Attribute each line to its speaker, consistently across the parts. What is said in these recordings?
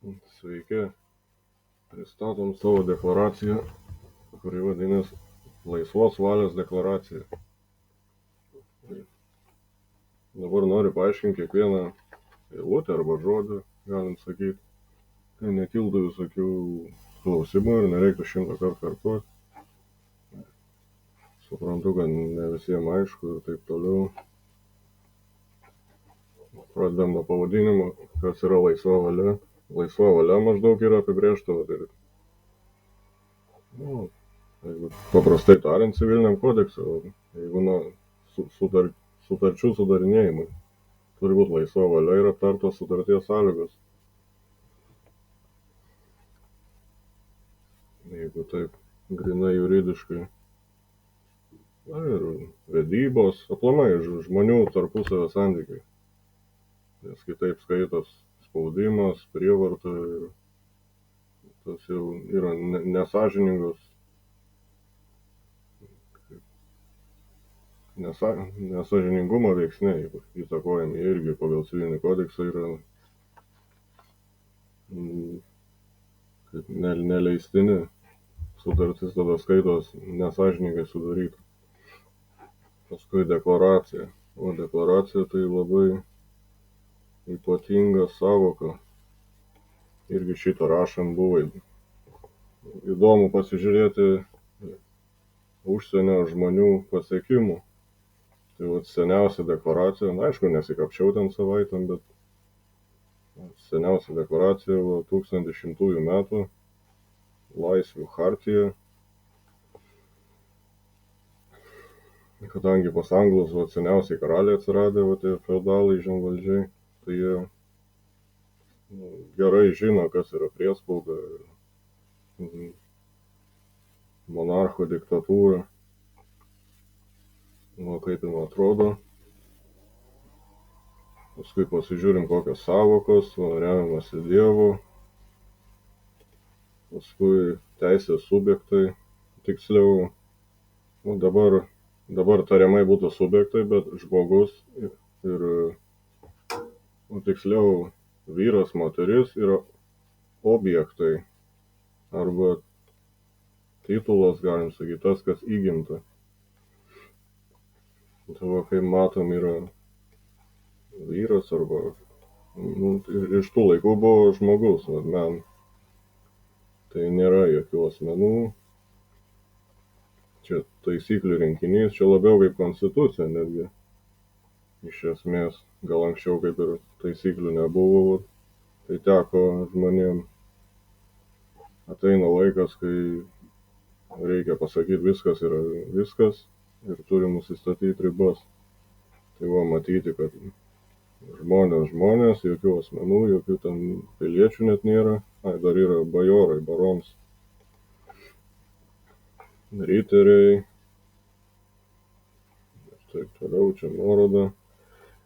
Speaker 1: Sveiki, pristatom savo deklaraciją, kuri vadinasi Laisvos valios deklaracija. Dabar noriu paaiškinti kiekvieną eilutę arba žodį, galim sakyti, tai nekiltų visokių klausimų ir nereiktų 100 kartų kartuoti. Suprantu, kad ne visiems aišku ir taip toliau. Pradedam nuo pavadinimo, kas yra laisva valia. Laisva valia maždaug yra apibrėžta, jeigu paprastai tariant, civiliniam kodekse, jeigu sutarčių sudarinėjimai, turi būti laisva valia ir aptartos sutarties sąlygos. Jeigu taip grinai juridiškai. Na ir vedybos, aplamai žmonių tarpusavio santykiai. Nes kitaip skaitos spaudimas, prievarta ir tas jau yra nesažiningumo veiksniai, įtakojami irgi pagal civilinį kodeksą yra neleistini. Sutartis tada skaitos nesažiningai sudaryta. Paskui deklaracija. O deklaracija tai labai ypatinga sąvoka. Irgi šitą rašant buvo įdomu pasižiūrėti užsienio žmonių pasiekimų. Tai seniausia deklaracija, aišku, nesikapčiau ten savaitėm, bet seniausia deklaracija 1100 metų Laisvių chartija. Kadangi pas anglus seniausiai karaliai atsiradę, tie feodalai žemvaldžiai, tai jie gerai žino, kas yra priespauda, monarcho diktatūra, kaip jin atrodo. Paskui pasižiūrim, kokios sąvokos, remiamasi Dievu. Paskui teisės subjektai, tiksliau, dabar tariamai būtų subjektai, bet žmogus ir tiksliau vyras, moteris yra objektai arba titulas, galim sakyti, tas, kas įgimta. Tai kaip matom, yra vyras arba iš tų laikų buvo žmogus, men. Tai nėra jokių asmenų. Čia taisyklių rinkinys, čia labiau kaip konstitucija netgi. Iš esmės, gal anksčiau kaip ir taisyklių nebuvo, tai teko žmonėm. Ateina laikas, kai reikia pasakyti viskas yra viskas ir turi nusistatyti ribas. Tai va matyti, kad žmonės, jokių asmenų, jokių ten piliečių net nėra. Dar yra bajorai, barons, riteriai ir taip toliau, čia nuoroda.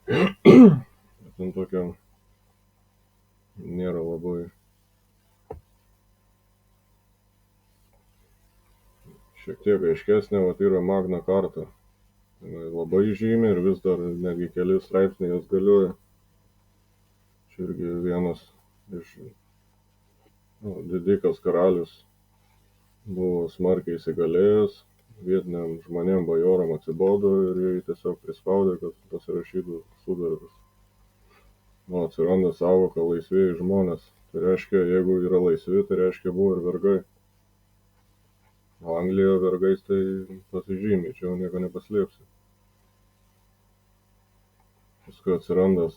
Speaker 1: Ten tokia nėra labai šiek tiek aiškesnė, yra Magna Carta. Labai žymi ir vis dar netgi keli straipsniai jos galioja. Čia irgi vienas iš didikas karalius buvo smarkiai įsigalėjęs, vietiniam žmonėm bajoram atsibodo ir jie tiesiog prispaudė, kad pasirašytų sutartis. Atsiranda sąvoka laisvieji žmonės. Tai reiškia, jeigu yra laisvi, tai reiškia buvo ir vergai. Anglijoje vergais tai pasižymi, čia jau nieko nepaslėpsi. Paskui atsiranda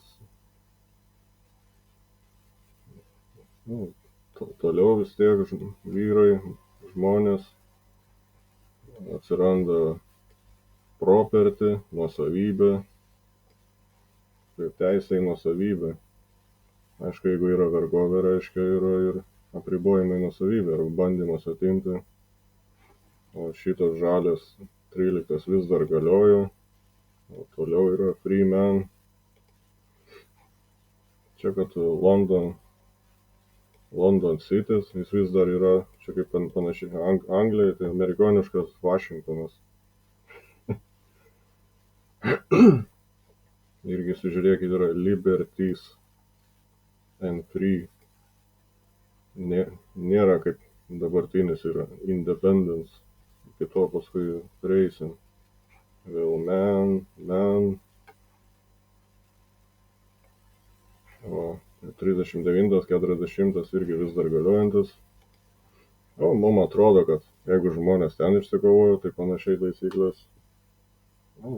Speaker 1: toliau vis tiek vyrai, žmonės, atsiranda property, nuosavybė, kaip teisė į nuosavybę. Aišku, jeigu yra vergovė, reiškia yra ir apribojimai nuosavybė ar bandymas atimti. O šitas žalias 13 vis dar galiojo, o toliau yra free man. Čia kad London Cities, jis vis dar yra, čia kaip panašiai Anglija, tai amerikoniškas Vašingtonas. Irgi sužiūrėkit, yra liberties and free. nėra kaip dabartinis yra independence, iki to paskui prieisim. Vėl man, o 39, 40 irgi vis dar galiojantis. O mum atrodo, kad jeigu žmonės ten išsikovojo, tai panašiai taisyklės, nu,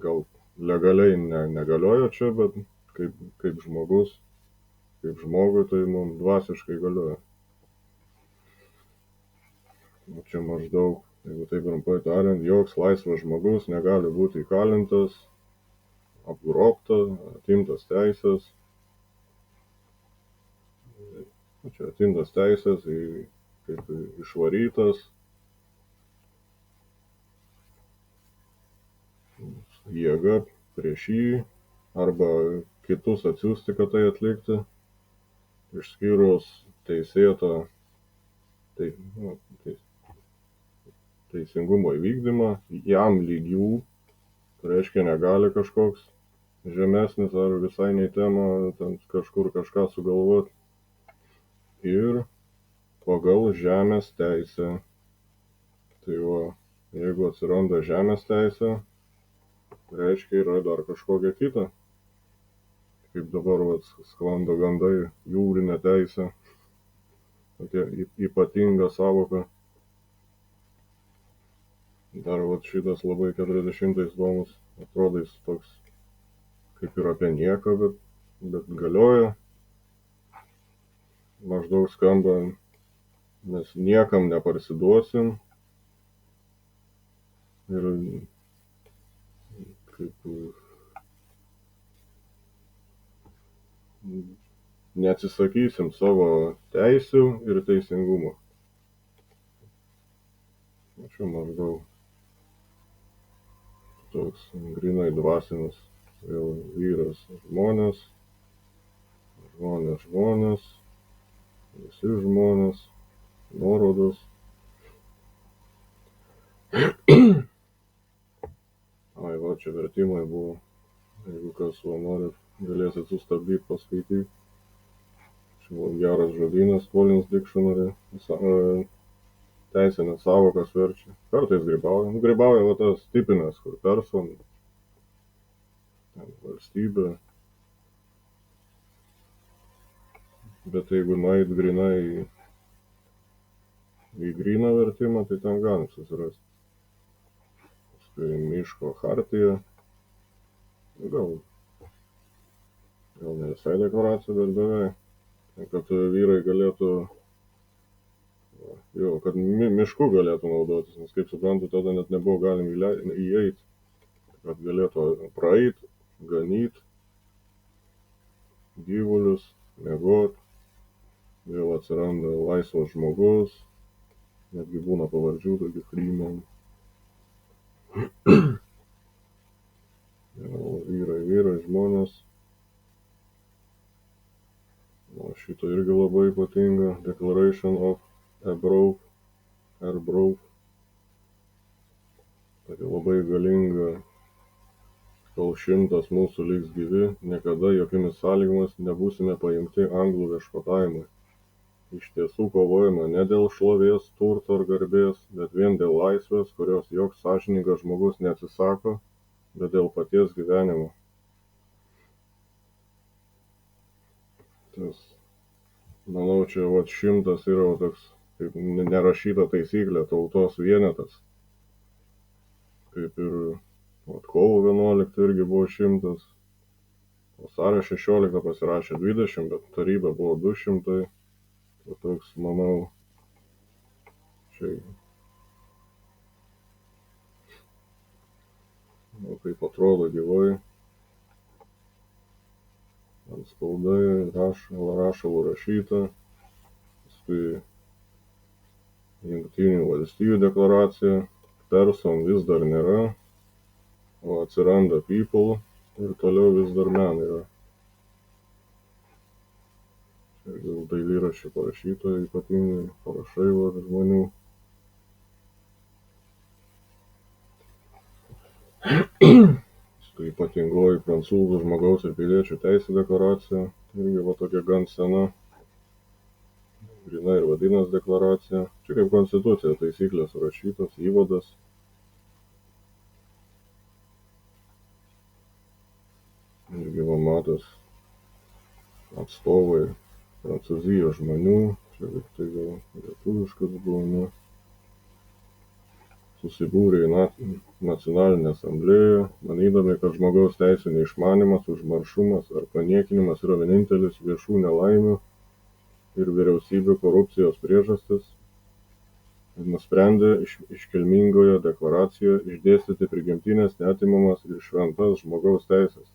Speaker 1: gal legaliai negalioja čia, bet kaip žmogus, kaip žmogui, tai mums dvasiškai galioja. O čia maždaug, jeigu taip trumpai tariant, joks laisvas žmogus negali būti įkalintas, apgrobta, atimtas teisės. Čia atimtas teisės, kaip išvarytas, jėga prieš jį, arba kitus atsiųsti, kad tai atlikti, išskyrus teisėtą teisingumo įvykdymą, jam lygių, tai reiškia negali kažkoks žemesnis ar visai nei tema ten kažkur kažką sugalvoti. Ir pagal žemės teisę. Tai va, jeigu atsiranda žemės teisė, reiškia yra dar kažkokia kita. Kaip dabar sklando gandai, jūrinė teisė, tokia ypatinga savoka. Dar šitas labai 40-ais įdomus, atrodo jis toks kaip ir apie nieką, bet galioja. Maždaug skamba, mes niekam neparsiduosim ir kaip neatsisakysim savo teisių ir teisingumo. Čia maždaug toks grinai dvasinis, vėl vyras žmonės, visi žmonės, nuorodos. Ai, va, čia vertimai buvo, jeigu kas va nori, galėsit sustabdyti, paskaityti. Čia buvo geras žodynas, Collins Dictionary, teisinės savokas verčia. Kartais grybauja. Grybauja va tas tipinės, kur person, valstybė. Bet jeigu nueit grinai į gryną vertimą, tai ten galim susirasti. Paskui miško chartija. Gal ne visai deklaracija, bet beveik. Kad vyrai galėtų, kad mišku galėtų naudotis, nes kaip suprantu, tada net nebuvo galima įeiti, kad galėtų praeiti, ganyti gyvulius, miegot, vėl atsiranda laisvas žmogus, netgi būna pavardžių, tokių Freeman. Vyrai, žmonės. O šito irgi labai ypatinga, Declaration of Arbroath. Tokia labai galinga, kol 100 mūsų liks gyvi, niekada jokiamis sąlygomis nebūsime paimti anglų viešpatavimui. Iš tiesų kovojame ne dėl šlovės, turto ar garbės, bet vien dėl laisvės, kurios joks sąžiningas žmogus neatsisako, bet dėl paties gyvenimo. Tas, manau, čia 100 yra toks kaip nerašyta taisyklė, tautos vienetas. Kaip ir kovo 11 irgi buvo 100, vasario 16 pasirašė 20, bet taryba buvo 200. Tai toks, manau, čia kaip atrodo gyvai. Ant spaudai, rašalų rašyta, paskui Jungtinių valstijų deklaracija, person vis dar nėra, o atsiranda people ir toliau vis dar man yra. Čia gal dailyraščių parašyta, ypatingai parašai žmonių. Tai ypatingoji prancūzų žmogaus ir piliečių teisų deklaracija, irgi va tokia gan sena, grynai ir vadinasi deklaracija. Čia kaip konstitucija, taisyklės rašytos, įvadas. Irgi va matos atstovai Prancūzijos žmonių, čia kaip tai gal lietuviškas buvo, ne? Susibūrė į nacionalinę asamblėją, manydami, kad žmogaus teisų neišmanimas, užmaršumas ar paniekinimas yra vienintelis viešų nelaimių ir vyriausybių korupcijos priežastis, ir nusprendė iškilmingoje deklaracijoje išdėstyti prigimtinės, neatimamas ir šventas žmogaus teisės,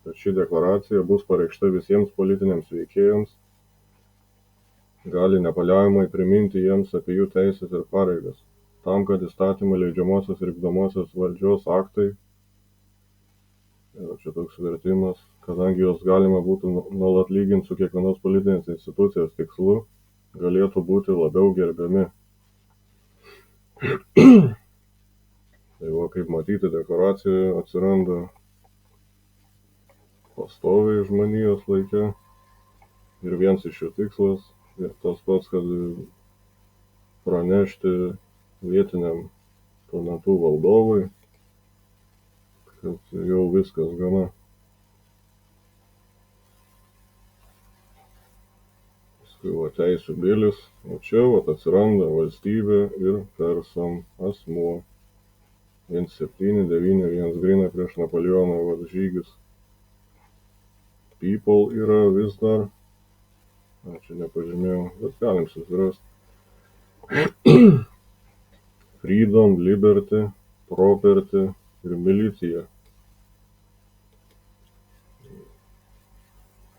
Speaker 1: kad ši deklaracija bus pareikšta visiems politiniams veikėjams, gali nepaliaujamai priminti jiems apie jų teisės ir pareigas, tam, kad įstatymų leidžiamosios ir vykdomosios valdžios aktai, čia toks vertimas, kadangi juos galima būtų nuolat lyginti su kiekvienos politinės institucijos tikslu, galėtų būti labiau gerbiami. Tai va, kaip matyti, deklaracijoje atsiranda pastoviai žmonijos laike ir vienas iš jų tikslas ir tas pats, kad pranešti vietiniam tuo metu valdovui, kad jau viskas gana. Paskui va teisių bilis, o čia va atsiranda valstybė ir person asmuo. 1791 grina prieš Napoleono va žygius. People yra vis dar, čia nepažymėjau, bet galim susirasti. Freedom, liberty, property ir milicija.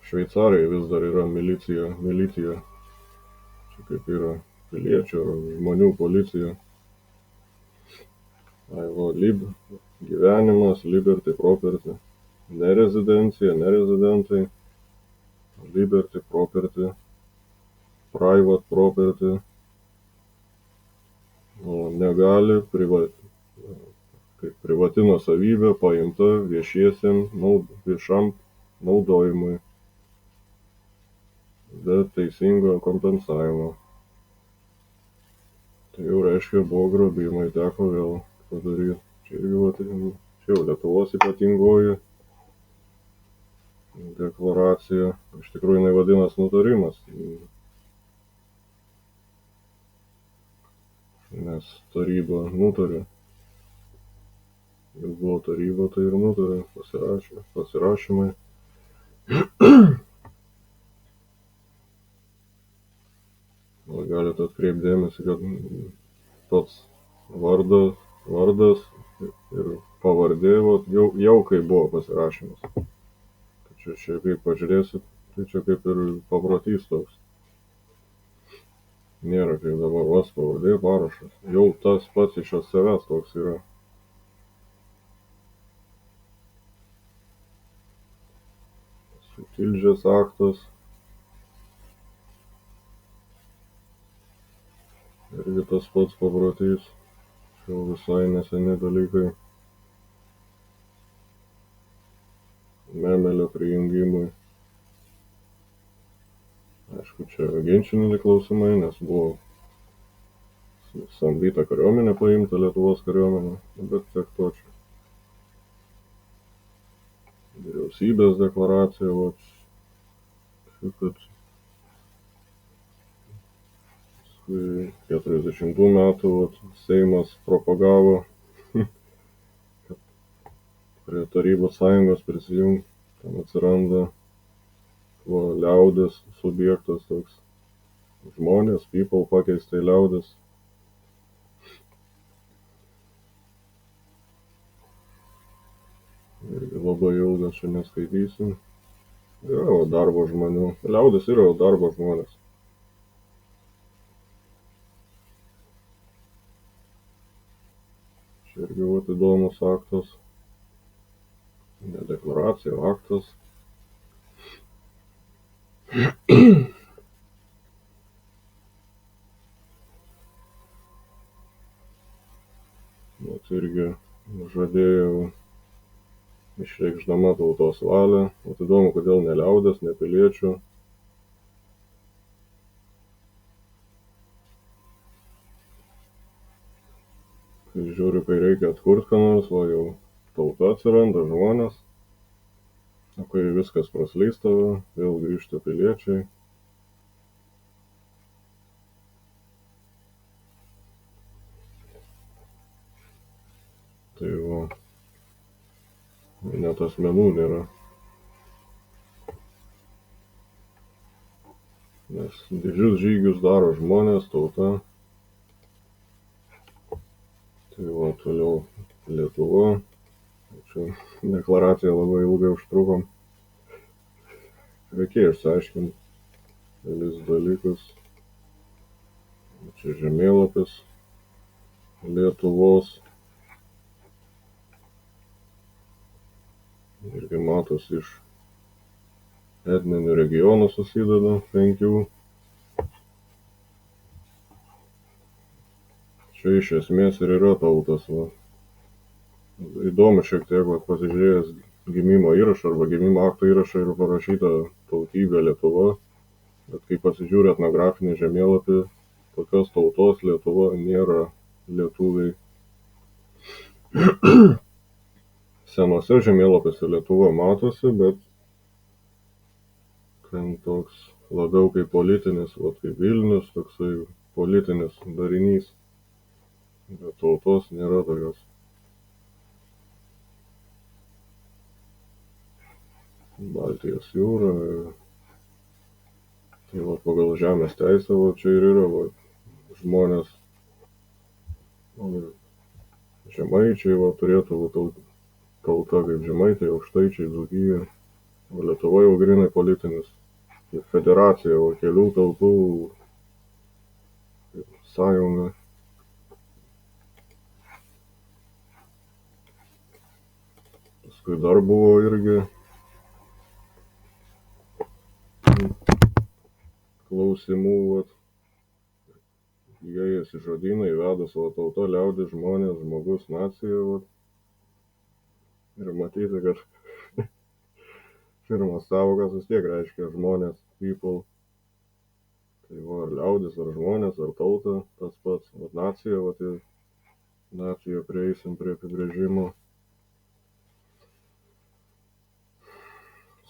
Speaker 1: Šveicarijai vis dar yra milicija. Čia kaip yra piliečių ar žmonių policija. Gyvenimas, liberty, property. Nerezidencija, nerezidentai. Liberty, property. Private property. Negali privati nuosavybė paimta viešam naudojimui be teisingo kompensavimo. Tai jau reiškia, buvo grobimai, teko vėl padaryti. Čia jau Lietuvos ypatingoji deklaracija. Iš tikrųjų, jinai vadinasi nutarimas. Nes taryba nutarė. Jau buvo taryba, tai ir nutarė, pasirašymai. Galite atkreipti dėmesį, kad pats vardas ir pavardė jau kaip buvo pasirašymas. Čia kaip pažiūrėsit, tai čia kaip ir paprotys toks. Nėra kaip dabar vas pavardė parašas. Jau tas pats iš savęs toks yra. Tilžės aktas. Irgi tas pats paprotys. Čia visai neseni dalykai. Memelio prijungimui. Aišku, čia ginčiniai klausimai, nes buvo samdyta kariuomenė paimta Lietuvos kariuomenė, bet tiek to čia. Vyriausybės deklaracija, kad 40 metų Seimas propagavo, kad prie Tarybų sąjungos prisijungti, ten atsiranda liaudės subjektas toks, žmonės, people pakeistai liaudės. Irgi labai ilgas čia neskaitysim. Yra darbo žmonių, liaudės yra darbo žmonės. Čia irgi įdomus aktas, ne deklaracija, aktas. Vat irgi žadėjau išreikšdama tautos valią. Vat įdomu, kodėl ne liaudės, ne piliečių. kai žiūriu, kai reikia atkurti ką nors, va jau tauta atsiranda, žmonės, o kai viskas praslysta, vėl grįžta piliečiai. Tai va, net asmenų nėra. Nes didžius žygius daro žmonės, tauta. Tai va, toliau Lietuva. Čia deklaracija labai ilgai užtrukom. Reikėjo išsiaiškinti kelis dalykus. Čia žemėlapis Lietuvos. Irgi matosi iš etninių regionų susideda 5. Čia iš esmės ir yra tautas. Va. Įdomu šiek tiek, va, pasižiūrėjęs gimimo įrašą arba gimimo akto įrašą ir parašyta tautybė Lietuva, bet kai pasižiūrė etnografinį žemėlapį, tokios tautos Lietuva nėra lietuviai. Senuose žemėlapiuose Lietuva matosi, bet ten toks labiau kaip politinis, va, kaip Vilnius, toksai politinis darinys, bet tautos nėra tokios. Baltijos jūra. Tai va, pagal žemės teisę, va, čia ir yra, va, žmonės, žemaičiai, va, turėtų būti tauta kaip žemaitai, aukštaičiai, Dzūkija. O Lietuva jau grinai politinis. Federacija, va, kelių tautų sąjunga. Paskui dar buvo irgi klausimų, vat, įėjęs į žodyną įvedus, va, tauta, liaudis, žmonės, žmogus, nacija, vat, ir matyti, kad pirmas sąvokas vis tiek reiškia žmonės, people. Tai va, ar liaudis, ar žmonės, ar tauta, tas pats, vat, nacija, vat, nacija prieisim prie apibrėžimo.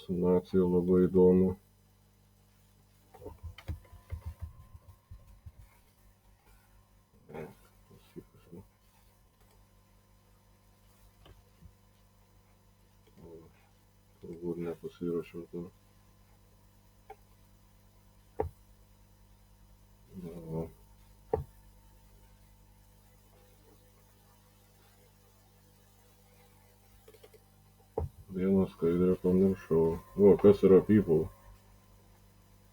Speaker 1: Su nacija labai įdomu. Turbūt nepasirašiau to. Va. Vieną skaidrę pamiršau. O, kas yra people?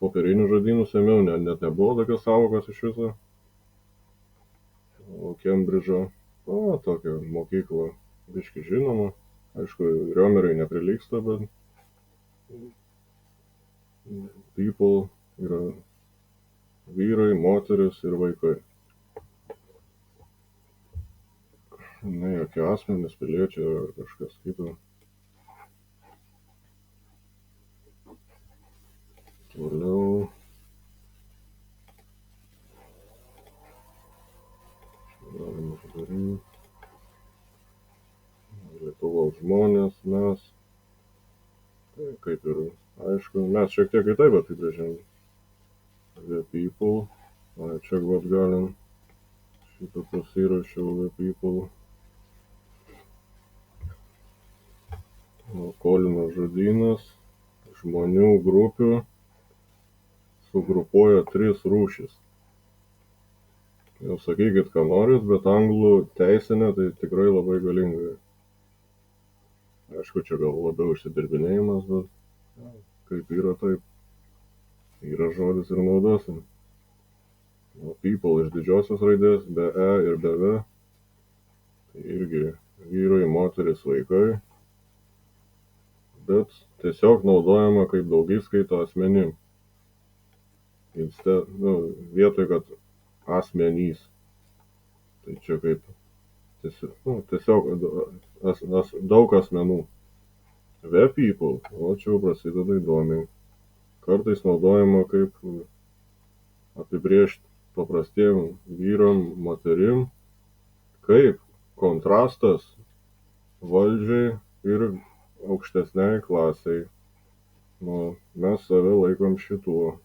Speaker 1: Popierinių žodynų semiau, net nebuvo tokios sąvokos iš viso. O Kembridžo, o, tokia mokykla, biški žinoma. Aišku, Riomerai neprilygsta, bet people yra vyrai, moteris ir vaikai. Ne jokie asmenys, piliečiai ar kažkas kito. Toliau. Galima padaryti. Lietuvos žmonės, mes. Tai kaip ir aišku, mes šiek tiek kitaip apibrėžiam. The people. A, čia vat galim. Šitą pasirašiau, the people. Kolino žodynas. Žmonių grupių sugrupuoja 3 rūšis. Jau sakykit, ką norit, bet anglų teisinė tai tikrai labai galinga. Aišku, čia gal labiau išsidirbinėjimas, bet kaip yra taip. Yra žodis ir naudosim. O people iš didžiosios raidės, be e ir be v. Tai irgi vyrai, moteris, vaikai. Bet tiesiog naudojama kaip daugiskaita asmenim. Vietoj, kad asmenys. Tai čia kaip tiesiog daug asmenų. The people, o čia prasideda įdomiai. Kartais naudojama kaip apibrėžti paprastiem vyram, moterim, kaip kontrastas valdžiai ir aukštesniai klasiai. Nu, mes save laikom šituo,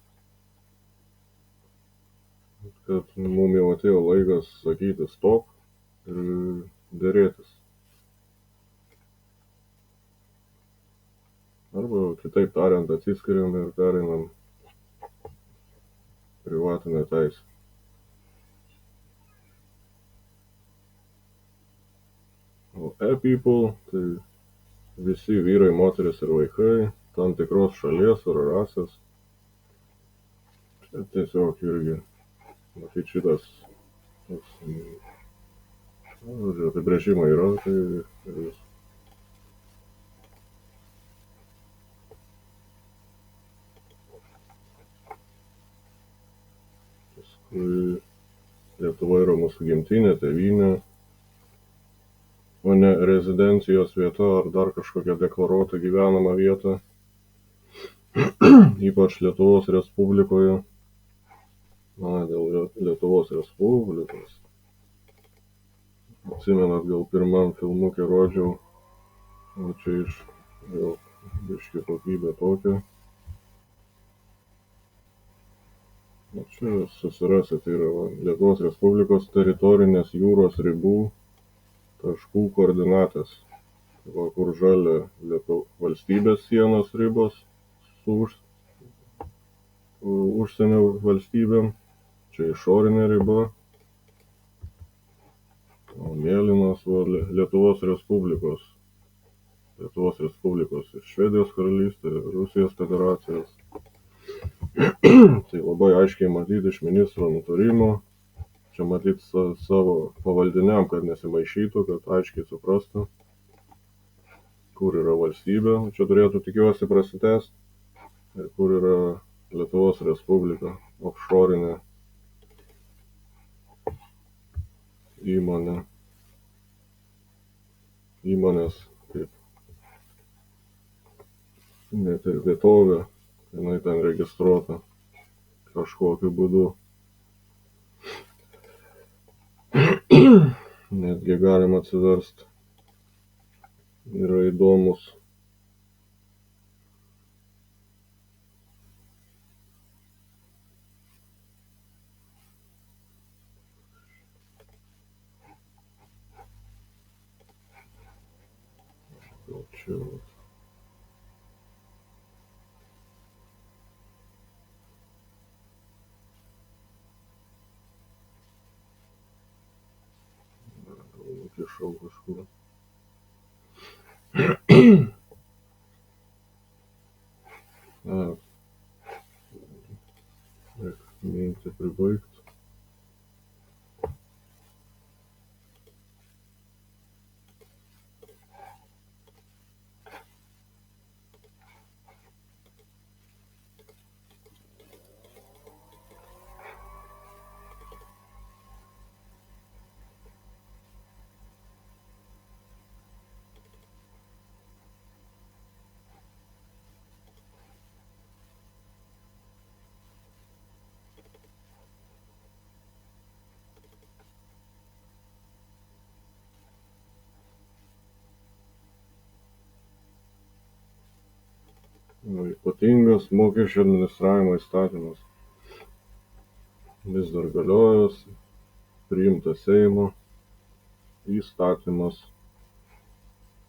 Speaker 1: kad mum jau atėjo laikas sakyti stop ir derėtis. Arba kitaip tariant, atsiskiriam ir pereinam privatinę teisę. O e-people tai visi vyrai, moteris ir vaikai tam tikros šalies ar rasės. Čia tiesiog irgi, matyt, šitas apibrėžimai yra, tai ir vis. Paskui Lietuva yra mūsų gimtinė, tėvynė, o ne rezidencijos vieta ar dar kažkokia deklaruota gyvenama vieta, ypač Lietuvos Respublikoje. Na, dėl Lietuvos Respublikos. Atsimenat, gal pirmam filmukė rodžiau, o čia iš gal biškį kokybė tokia. O čia susirasit, tai yra Lietuvos Respublikos teritorinės jūros ribų taškų koordinatės. Va, kur žalia valstybės sienos ribos su užsienio valstybėm, čia išorinė riba, o mėlynos Lietuvos Respublikos ir Švedijos karalystė, Rusijos federacijos. Tai labai aiškiai matyti iš ministro nutarimo, čia matyti savo pavaldiniam, kad nesimaišytų, kad aiškiai suprastų, kur yra valstybė, čia turėtų tikiuosi prasitęsti, ir kur yra Lietuvos Respublika, offshorinė įmonės kaip net ir vietovė, jinai ten registruota kažkokiu būdu. Netgi galima atsiversti. Yra įdomus. Čia nukišau kažkur. Mintį pribaigti. Ypatingas mokesčių administravimo įstatymas vis dar galiojas, priimtas Seimo įstatymas.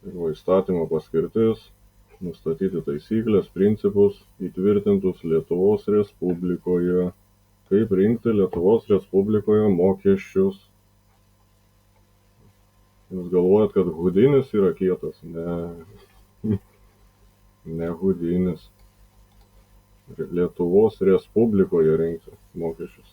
Speaker 1: Ir įstatymo paskirtis nustatyti taisyklės, principus įtvirtintus Lietuvos Respublikoje, kaip rinkti Lietuvos Respublikoje mokesčius. Jūs galvojat, kad Hudinis yra kietas? Ne Hudinis. Lietuvos Respublikoje rinkti mokesčius.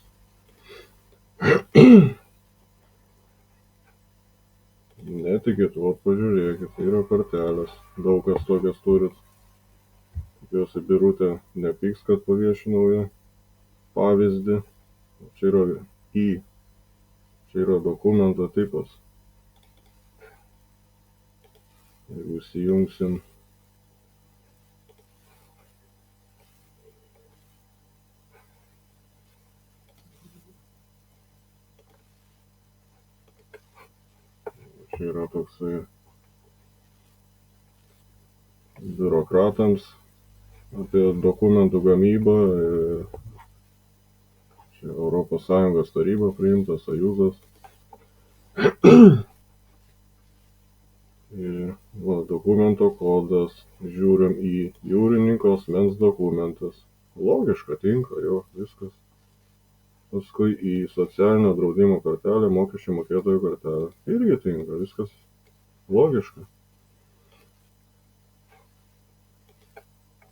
Speaker 1: Netikit, o pažiūrėkit, tai yra kortelės. Daug kas tokias turit. Tikiuosi, Birutė nepyks, kad paviešinau ją pavyzdį. Čia yra čia yra dokumento tipas. Jeigu įsijungsim. Čia yra toksai biurokratams apie dokumentų gamybą. Čia ES taryba priimtas, Sojuzas. Ir dokumento kodas, žiūrim į jūrininko asmens dokumentas. Logiška, tinka, jo, viskas. Paskui į socialinio draudimo kortelę, mokesčių mokėtojų kortelę. Irgi tinka, viskas logiška.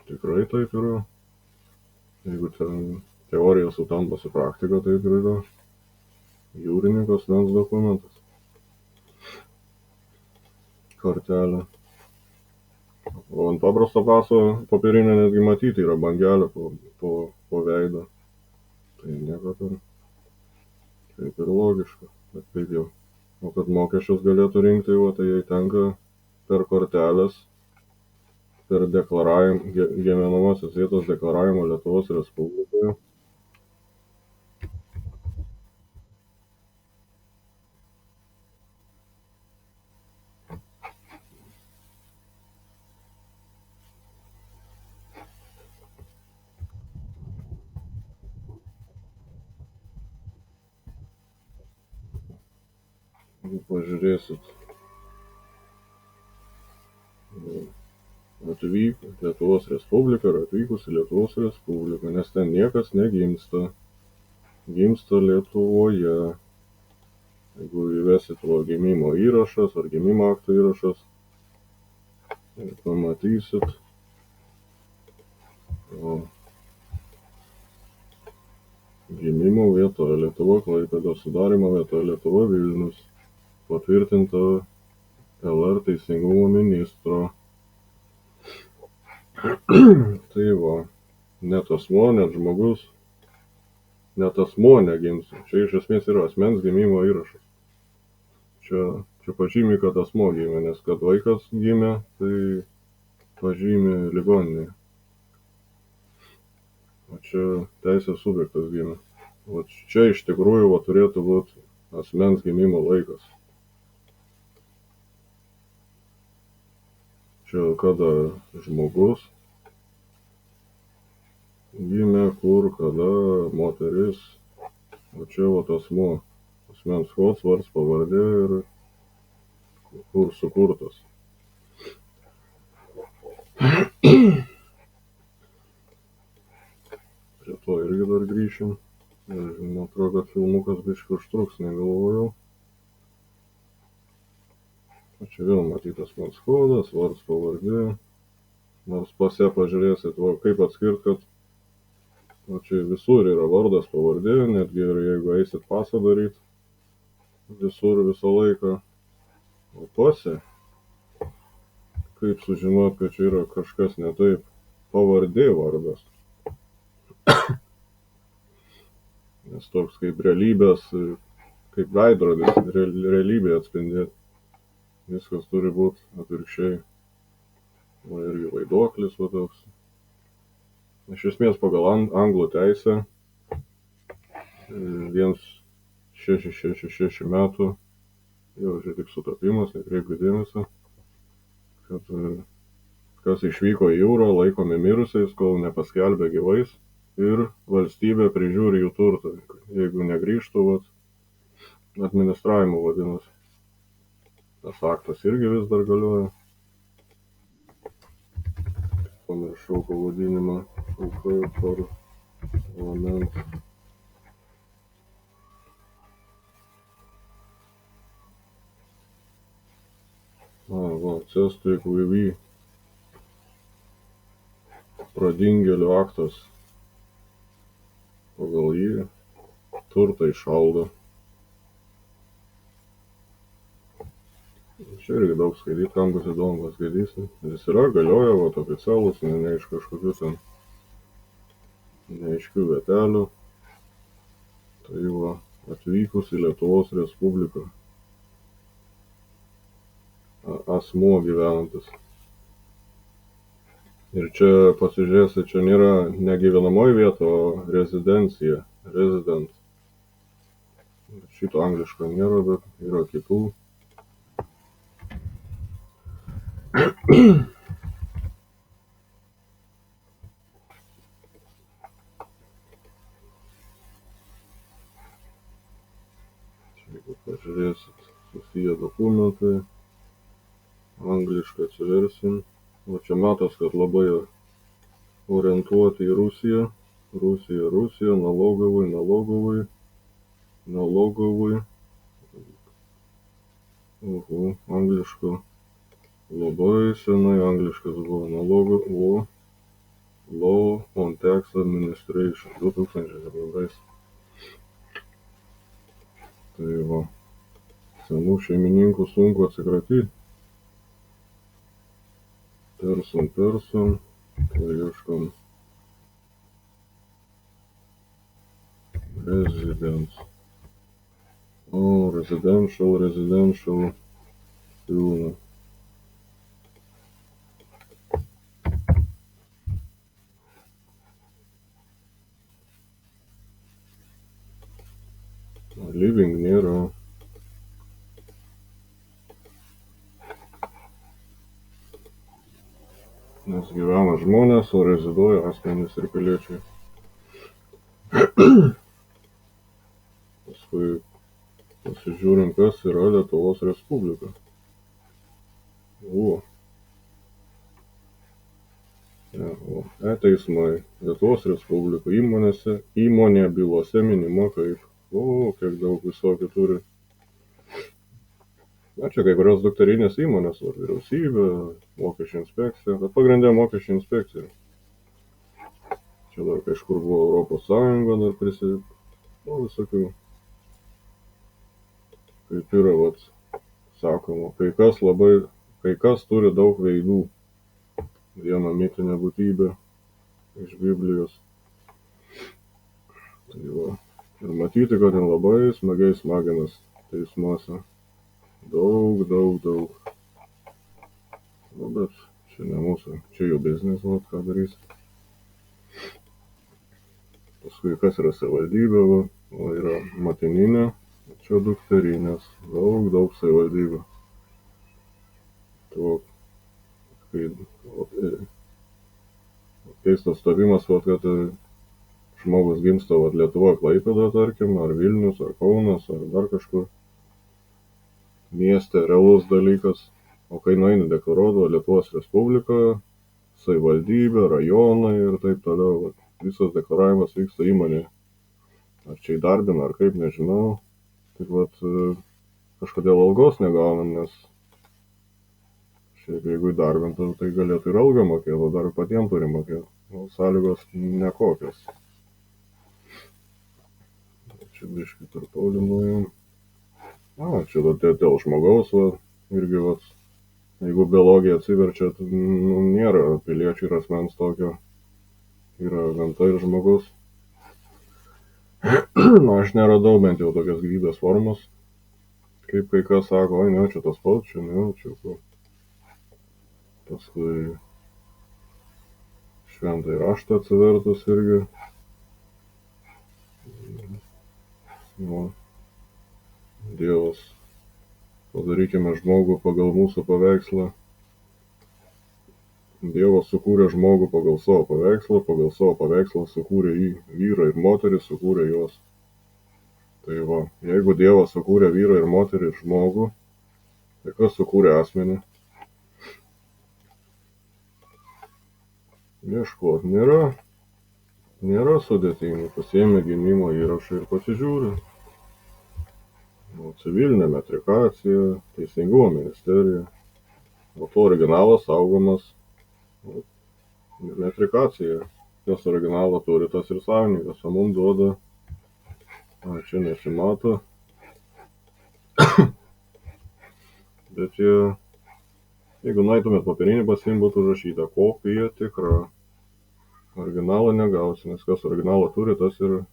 Speaker 1: Tikrai taip yra. Jeigu ten teorija sutampa su praktika, taip ir yra. Jūrininko asmens dokumentas. Kortelė. O ant paprasto paso popierinio netgi matyti yra bangelė po veidą. Tai nieko ten. Kaip ir logiška. Bet kaip jau. O kad mokesčius galėtų rinkti, tai jai tenka per kortelės, per gyvenamosios vietos deklaravimą Lietuvos Respublikoje. Pažiūrėsit, Lietuvos Respublika ir atvykus į Lietuvos Respubliką, nes ten niekas negimsta. Gimsta Lietuvoje. Jeigu įvesit gimimo įrašas ar gimimo akto įrašas, pamatysit. Gimimo vieta Lietuva, Klaipėda, sudarymo vieta Lietuva, Vilnius. Patvirtinta LR teisingumo ministro. Tai va, net asmuo, net žmogus, net asmuo negimsta. Čia iš esmės yra asmens gimimo įrašas. Čia pažymi, kad asmuo gimė, nes kad vaikas gimė, tai pažymi ligoninė. O čia teisės subjektas gimė. O čia iš tikrųjų turėtų būti asmens gimimo laikas. Čia kada žmogus gimė, kur, kada, moteris, o čia asmuo, asmens kods, vardas, pavardė ir kur sukurtas. Prie to irgi dar grįšim. Man atrodo, kad filmukas biškį užtruks, negalvojau. O čia vėl matytas asmens kodas, vardas, pavardė. Nors pase pažiūrėsit, kaip atskirt, kad o čia visur yra vardas, pavardė, netgi ir jeigu eisit pasą daryti, visur visą laiką. O pase, kaip sužinot, kad čia yra kažkas ne taip, pavardė vardas. Nes toks kaip realybės, kaip veidrodis, realybė atspindėti. Viskas turi būti atvirkščiai. O irgi vaiduoklis toks. Iš esmės pagal anglų teisę 1666 metų, jau čia tik sutapimas, nekreipkite dėmesio, kad kas išvyko į jūrą laikomi mirusiais, kol nepaskelbė gyvais ir valstybė prižiūri jų turtą. Jeigu negrįžtų, administravimu vadinasi. Tas aktas irgi vis dar galioja. Pamiršau pavadinimą, parlament. Cestui Kuivy pradingėlių aktas. Pagal jį turtą įšaldo. Čia irgi daug skaityti, kam bus įdomu, paskaitysim. Jis yra, galioja, oficialus, ne iš kažkokių ten neaiškių vietelių. Tai atvykus į Lietuvos Respubliką. Asmuo gyvenantis. Ir čia pasižiūrėsi, čia nėra ne gyvenamoji vieta, o rezidencija, resident. Šito angliško nėra, bet yra kitų. Jeigu pažiūrėsit susiję dokumentai, angliškai atsiversim. O čia matos, kad labai orientuoti į Rusiją. Rusija, налоговый. Oho, angliško. Labai senai angliškas buvo Law on Tax Administration 2007. Tai va, senų šeimininkų sunku atsikratyti. Person, paieškom residence. O, residential, pilna. Living nėra. Nes gyvena žmonės, o reziduoja asmenys ir piliečiai. Paskui pasižiūrim, kas yra Lietuvos Respublika. Teismai. Lietuvos Respublika įmonė bylose minima kaip. Kiek daug visokių turi. Na, čia kai kurios dukterinės įmonės, vyriausybė, mokesčių inspekcija, bet pagrindė mokesčių inspekcija. Čia dar kažkur buvo Europos Sąjunga, dar visokių. Kaip yra, sakoma, kai kas turi daug veidų. Viena mitinė būtybė iš Biblijos. Tai va. Ir matyti, kad ten labai smagiai smaginas teismuose. Daug. Nu, bet čia ne mūsų, čia jų biznis, ką darys. Paskui kas yra savivaldybė, yra motininė, čia dukterinės, daug savivaldybių. To, kai keistas stabimas, kad žmogus gimsta Lietuvoje, Klaipėdoje, tarkim, ar Vilnius, ar Kaunas, ar dar kažkur. Mieste realus dalykas, o kai nueini deklaruodavo Lietuvos Respubliką, savivaldybė, rajonai ir taip toliau, visas deklaravimas vyksta įmonėje. Ar čia įdarbina, ar kaip, nežinau. Tik kažkodėl algos negaunam, nes šiaip jeigu įdarbintų, tai galėtų ir algą mokėti, o dar patiems turi mokėti. Sąlygos nekokios. Čia biškai tarpolį nuėjom. Čia dėl žmogaus, irgi, jeigu biologija atsiverčia, nėra piliečių ir asmens tokio, yra gamta ir žmogus. Aš neradau bent jau tokios gyvybės formos, kaip kai kas sako, ne, čia tas pats, čia ne, čia ko. Paskui šventąjį raštą atsivertus irgi. Dievas, padarykime žmogų pagal mūsų paveikslą. Dievas sukūrė žmogų pagal savo paveikslą sukūrė jį, vyrą ir moterį sukūrė juos. Tai va, jeigu Dievas sukūrė vyrą ir moterį ir žmogų, tai kas sukūrė asmenį? Ieškot nėra sudėtingai, pasiėmė gimimo įrašą ir pasižiūrė. Civilinė metrikacija, Teisingumo ministerija, o to originalas saugomas. Metrikacija, kas originalą turi, tas ir savininkas, o mums duoda, čia nesimato, bet jeigu nueitumėt popierinį pasiimt, būtų užrašyta kopija tikra, originalą negausi, nes kas originalą turi, tas ir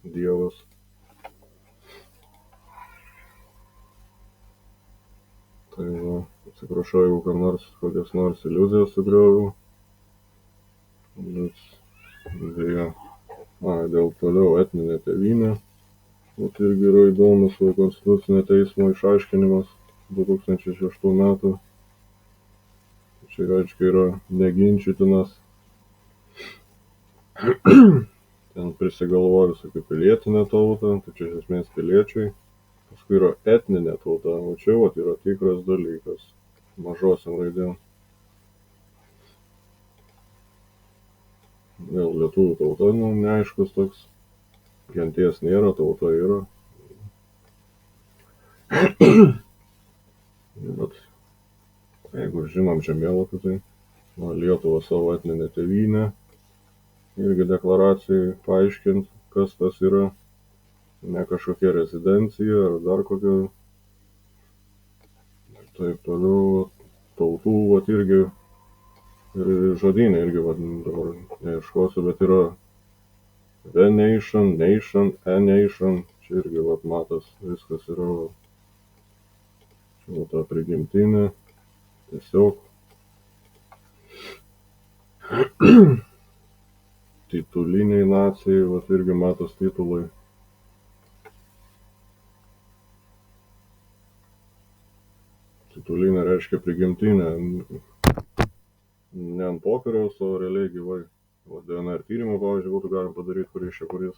Speaker 1: Dievas. Tai va, atsiprašau, jeigu kokias nors iliuzijas sugrioviau. Bet dėja, dėl toliau etninė tėvynė. Irgi yra įdomus Konstitucinio teismo išaiškinimas 2006 metų. čia reiškia yra neginčytinas. Ten prisigalvoja visokių pilietinę tautą, tai čia iš esmės piliečiai. Paskui yra etninė tauta, o čia yra tikras dalykas. Mažosiam raidėm. Vėl lietuvių tauta, neaiškus toks. Genties nėra, tauta yra. Bet jeigu žinom žemėlapį, tai Lietuva savo etninę tėvynę irgi deklaracijai paaiškint, kas tas yra. Ne kažkokia rezidencija ar dar kokia. Ir taip toliau. Tautų, irgi. Ir žodynė irgi, dabar neieškosiu, bet yra The Nation, Nation, A Nation. Čia irgi, matos, viskas yra. Čia ta prigimtinė. Tiesiog. Tituliniai nacijai, irgi matos titulai. Titulinė reiškia prigimtinė. Ne ant popieriaus, o realiai gyvai. DNR tyrimą, pavyzdžiui, būtų galima padaryti, kuris.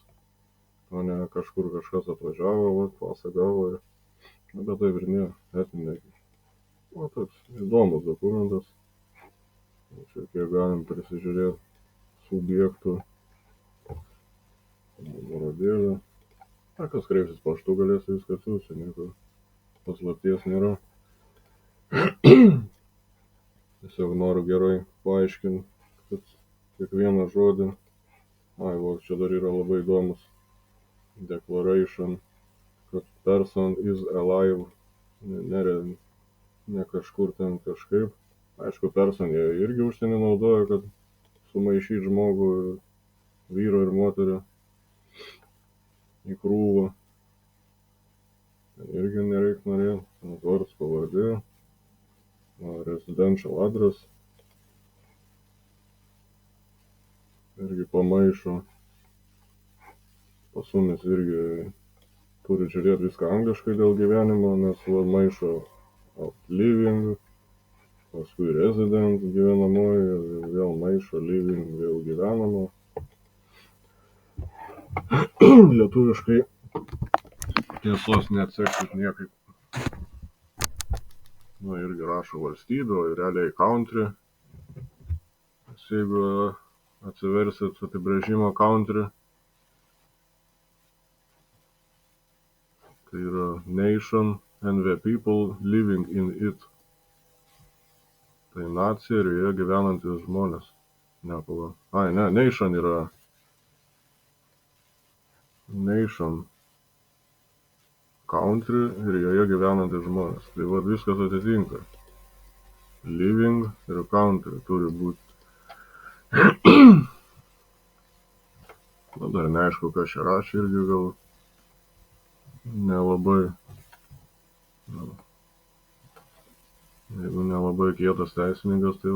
Speaker 1: O ne kažkur kažkas atvažiavo, pasą gavo ir. Bet taip ir ne, etninė. Toks įdomus dokumentas. Čia kiek galim prisižiūrėti subjektų. Nurodėlė. Kas kreipsis paštu, galės viską siųsti, nieko paslapties nėra. Tiesiog noriu gerai paaiškinti, kad kiekvieną žodį. Čia dar yra labai įdomus. Declaration, kad person is alive. Ne kažkur ten kažkaip. Aišku, person jie irgi užsienį naudoja, kad sumaišyti žmogų, vyro ir moterį į krūvą. Irgi nereik norėti. Vardas, pavardė. Residential address. Irgi pamaišo. Pasumis irgi turi žiūrėti viską angliškai dėl gyvenimo, nes maišo living, paskui resident gyvenamoji, vėl maišo living, vėl gyvenamo. Lietuviškai tiesos neatseksit niekaip. Irgi rašo valstybė, o realiai country. Jeigu atsiversit apibrėžimo country, tai yra nation and the people living in it. Tai nacija ir joje gyvenantis žmonės. Nation yra. Nation. Country ir joje gyvenantis žmonės. Tai viskas atitinka. Living ir country turi būti. Dar neaišku, kas čia rašė irgi gal nelabai. Jeigu nelabai kietas teisininkas, tai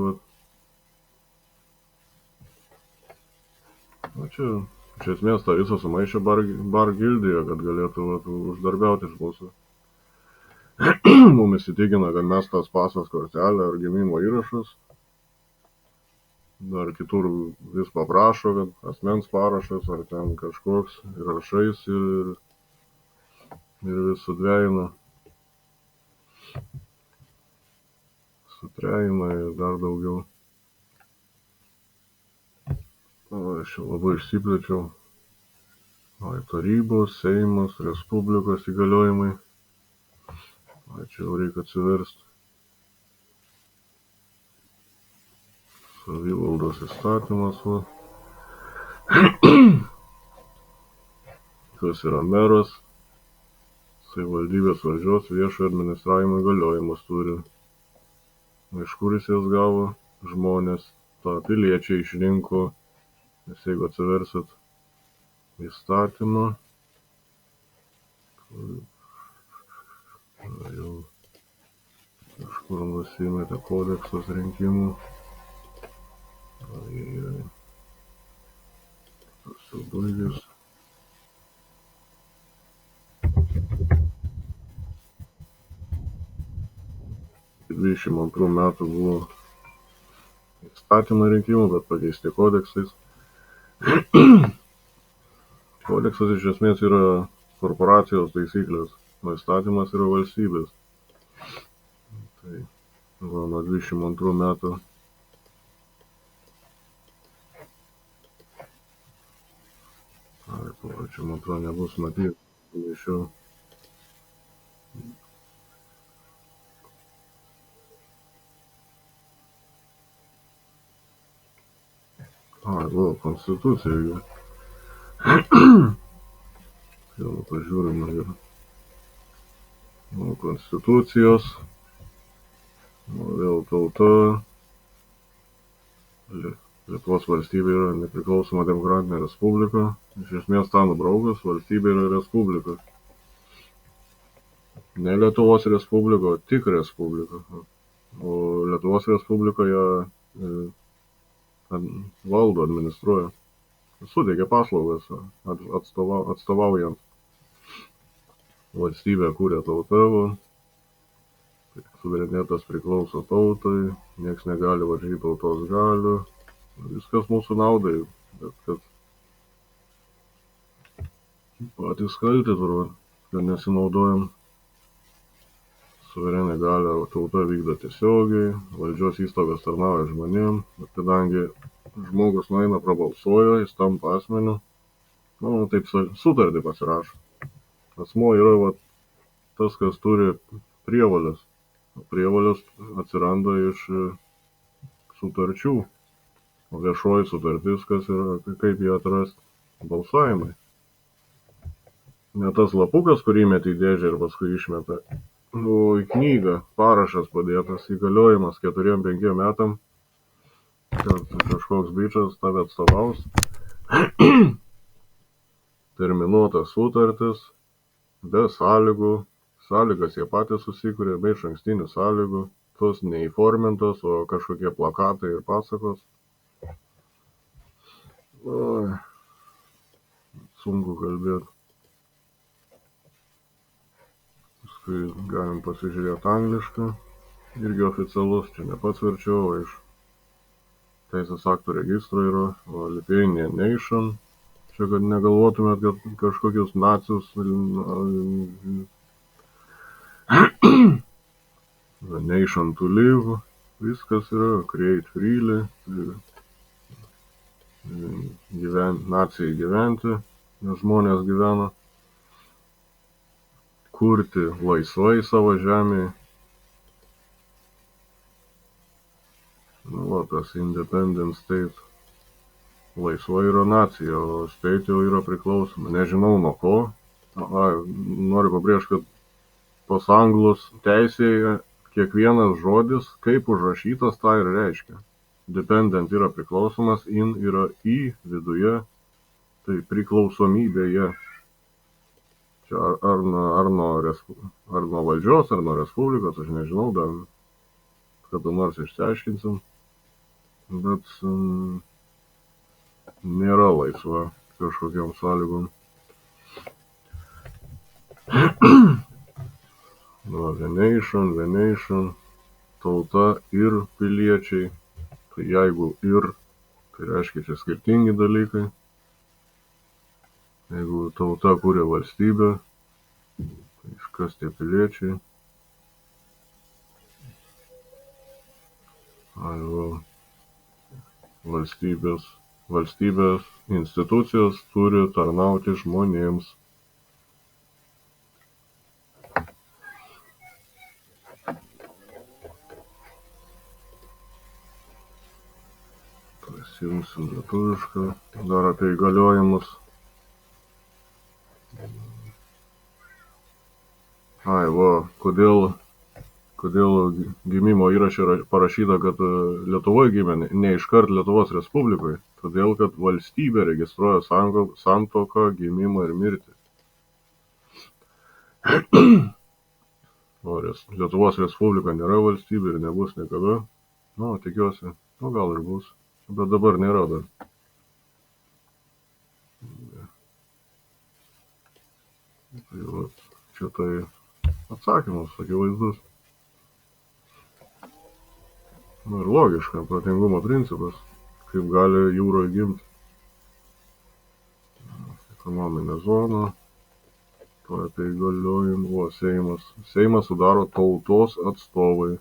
Speaker 1: čia iš esmės tą visą sumaišė bar gildija, kad galėtų uždarbiauti iš mūsų. Mums įsitikina, kad mes tas pasas kortelę ar gimimo įrašus. Dar kitur vis paprašo, kad asmens parašas ar ten kažkoks rašais ir vis sudvejina. Sutrejina ir dar daugiau. Aš jau labai išsiplėčiau. Tarybos, Seimas, Respublikos įgaliojimai. Čia jau reikia atsiversti. Savivaldos įstatymas. Kas yra meras? Savivaldybės valdžios viešo administravimo įgaliojimus turi. Iš kur jis jas gavo? Žmonės, tą piliečiai išrinko. Nes jeigu atsiversit įstatymą, jau kažkur nusimėte kodeksus rinkimų. Subaigęs. Dvidešimt antrų metų buvo įstatymų rinkimų, bet pakeisti kodeksais. Kodeksas iš esmės yra korporacijos taisyklės, o įstatymas yra valstybės. Tai nuo 22 metų čia, man atrodo, nebus matyti. Iš jo. Buvo konstitucija. Jau pažiūrime ir nuo konstitucijos, vėl tauta, Lietuvos valstybė yra nepriklausoma demokratinė respublika. Iš esmės tą nubraukus, valstybė yra respublika. Ne Lietuvos respublika, o tik respublika. O Lietuvos respublikoje valdo, administruoja, suteikia paslaugas atstovaujant. Valstybę kūrė tauta, suverenitetas priklauso tautai, nieks negali varžyti tautos galių, viskas mūsų naudai, bet kad patys kalti turbūt, kad nesinaudojam suverenę galią, tauta vykdo tiesiogiai, valdžios įstaigos tarnauja žmonėm, bet kadangi žmogus nueina prabalsuoja, jis tampa asmeniu, taip sutartį pasirašo. Asmuo yra tas, kas turi prievolės. Prievolės atsiranda iš sutarčių. O viešoji sutartis, kas yra, kaip jį atrasti? Balsavimai. Ne tas lapukas, kurį met į dėžę ir paskui išmeta. O į knygą parašas padėtas, įgaliojimas 4-5 metam, kad kažkoks bičas tave atstovaus. Terminuotas sutartis, be sąlygų. Sąlygas jie patys susikūrė, be išankstinių sąlygų, tos neįformintos, o kažkokie plakatai ir pasakos. Sunku kalbėti. Paskui galim pasižiūrėti anglišką, irgi oficialus, čia ne pats verčiau, iš teisės aktų registro yra, o Lithuania Nation, čia kad negalvotumėt, kad kažkokius nacius The nation to live, viskas yra, create freely, nacijai gyventi, nes žmonės gyvena, kurti laisvai savo žemėje. Tas independent state, laisva yra nacija, o state jau yra priklausoma, nežinau nuo ko. Noriu pabrėžti, kad pas anglus teisėje kiekvienas žodis, kaip užrašytas, tą ir reiškia. Dependent yra priklausomas, in yra į viduje, tai priklausomybėje. Čia ar nuo valdžios, ar nuo respublikos, aš nežinau, dar kada nors išsiaiškinsim, bet nėra laisva kažkokiam sąlygom. Venation, tauta ir piliečiai. Tai jeigu ir, tai reiškia čia skirtingi dalykai. Jeigu tauta kūrė valstybę, tai kas tie piliečiai? Valstybės institucijos turi tarnauti žmonėms. Pasiimsim lietuvišką, dar apie įgaliojimus. Kodėl gimimo įraše parašyta, kad Lietuvoje gimė, ne iškart Lietuvos Respublikoje, todėl kad valstybė registruoja santuoką, gimimą ir mirtį. O Lietuvos Respublika nėra valstybė ir nebus niekada. Tikiuosi, gal ir bus, bet dabar nėra dar. Tai čia tai atsakymas akivaizdus. Nu ir logiška, protingumo principas. Kaip gali jūroje gimti ekonominė zona, tuo apie įgaliojimą, Seimas. Seimą sudaro tautos atstovai,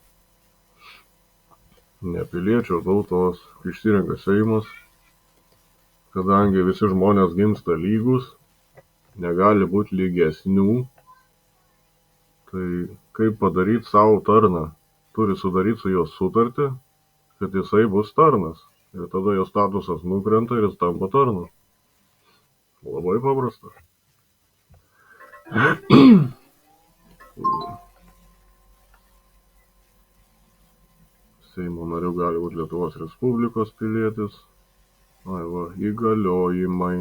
Speaker 1: ne piliečių, o tautos. Išsirenka Seimas, kadangi visi žmonės gimsta lygus, negali būti lygesnių, tai kaip padaryti savo tarną? Turi sudaryti su juos sutartį, kad jisai bus tarnas. Ir tada jo statusas nukrenta ir jis tampa tarnu. Labai paprasta. Seimo nariu gali būti Lietuvos Respublikos pilietis. Įgaliojimai.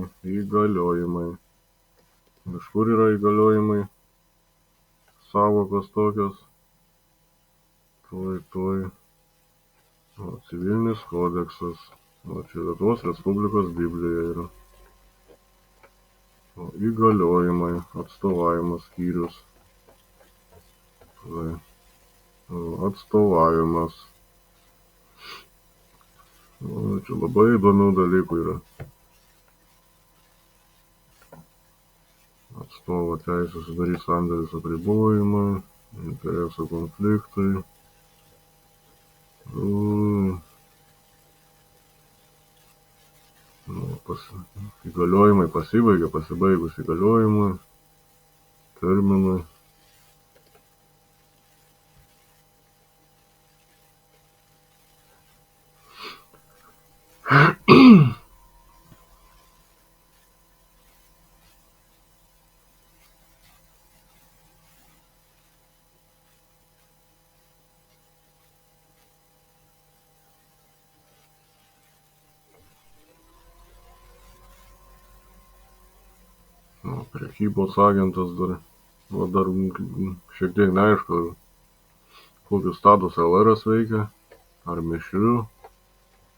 Speaker 1: Iš kur yra įgaliojimai? Sąvokos tokios. Tuoj. Civilinis kodeksas. Čia Lietuvos Respublikos Biblija yra. Įgaliojimai. Atstovavimas skyrius. Atstovavimas. Čia labai įdomių dalykų yra. Atstovo teisė sudaryti sandėlius apribojimai, interesų konfliktai. Įgaliojimai pasibaigia, pasibaigus įgaliojimui, terminai. Prekybos agentas dar šiek tiek neaišku, kokius statusą LRS veikia, ar mišrių,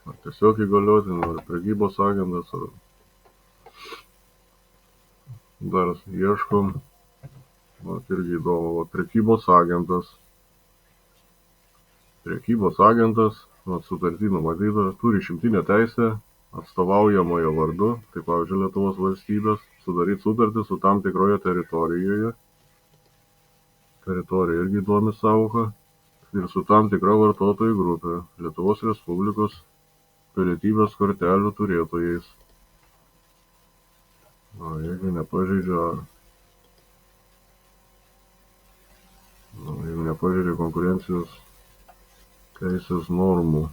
Speaker 1: ar tiesiog įgaliotinių, ar prekybos agentas, ar dar ieškom. Irgi įdomu, prekybos agentas. Prekybos agentas, sutarty numatyta, turi išimtinę teisę atstovaujamojo vardu, tai pavyzdžiui Lietuvos valstybės, sudaryti sutartį su tam tikroje teritorijoje. Teritorija irgi įdomi sąvoka. Ir su tam tikra vartotojų grupė, Lietuvos Respublikos pilietybės kortelių turėtojais. Jeigu nepažeidžia konkurencijos teisės normų.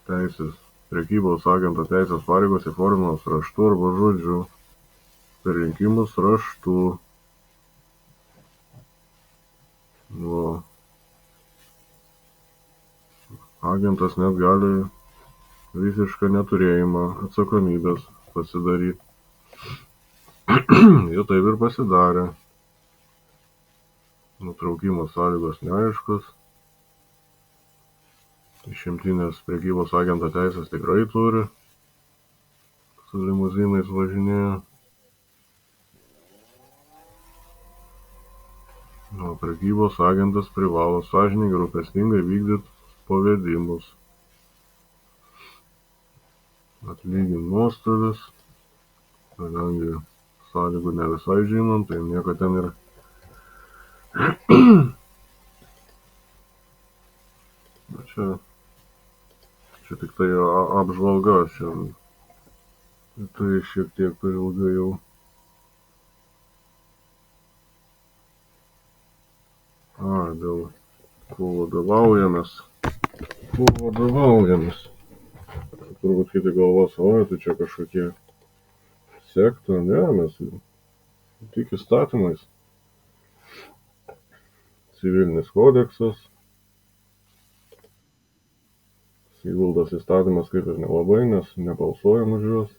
Speaker 1: Teisės. Prekybos agento teisės pareigos įforminamos raštu arba žodžiu. Per rinkimus raštu. Agentas net gali visišką neturėjimą atsakomybės pasidaryti. Jie taip ir pasidarė. Nutraukimo sąlygos neaiškus. Išimtinės prekybos agento teisės tikrai turi. Su limuzinais važinėja. Prekybos agentas privalo sąžiningai rūpestingai vykdyti pavedimus. Atlyginti nuostolius. Kadangi sąlygų ne visai žinom, tai nieko ten ir Čia tik tai apžvalga, tai šiek tiek per ilgai jau. Dėl ko vadovaujamės. Turbūt kiti galvos, tai čia kažkokie sekta, ne, mes tik įstatymais. Civilinis kodeksas. Įvaldos įstatymas kaip ir nelabai, nes nebalsuojam už juos.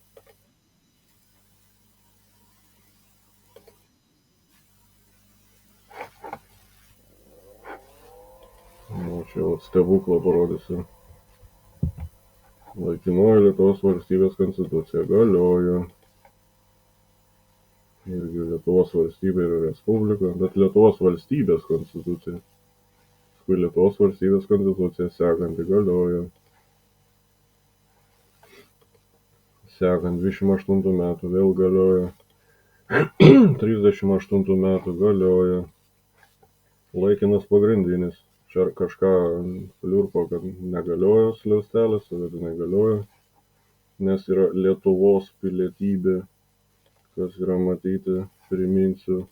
Speaker 1: Čia stebuklą parodysiu. Laikinoji Lietuvos valstybės konstitucija galioja. Irgi Lietuvos valstybė yra respublika, bet Lietuvos valstybės konstitucija. paskui Lietuvos valstybės konstitucija sekanti galiojo. Sekant 28 metų vėl galioja. 38 metų galioja. Laikinas pagrindinis. Čia kažką pliurpo, kad negaliojo skliaustelės, bet jinai galioja, nes yra Lietuvos pilietybė, kas yra matyti, priminsiu,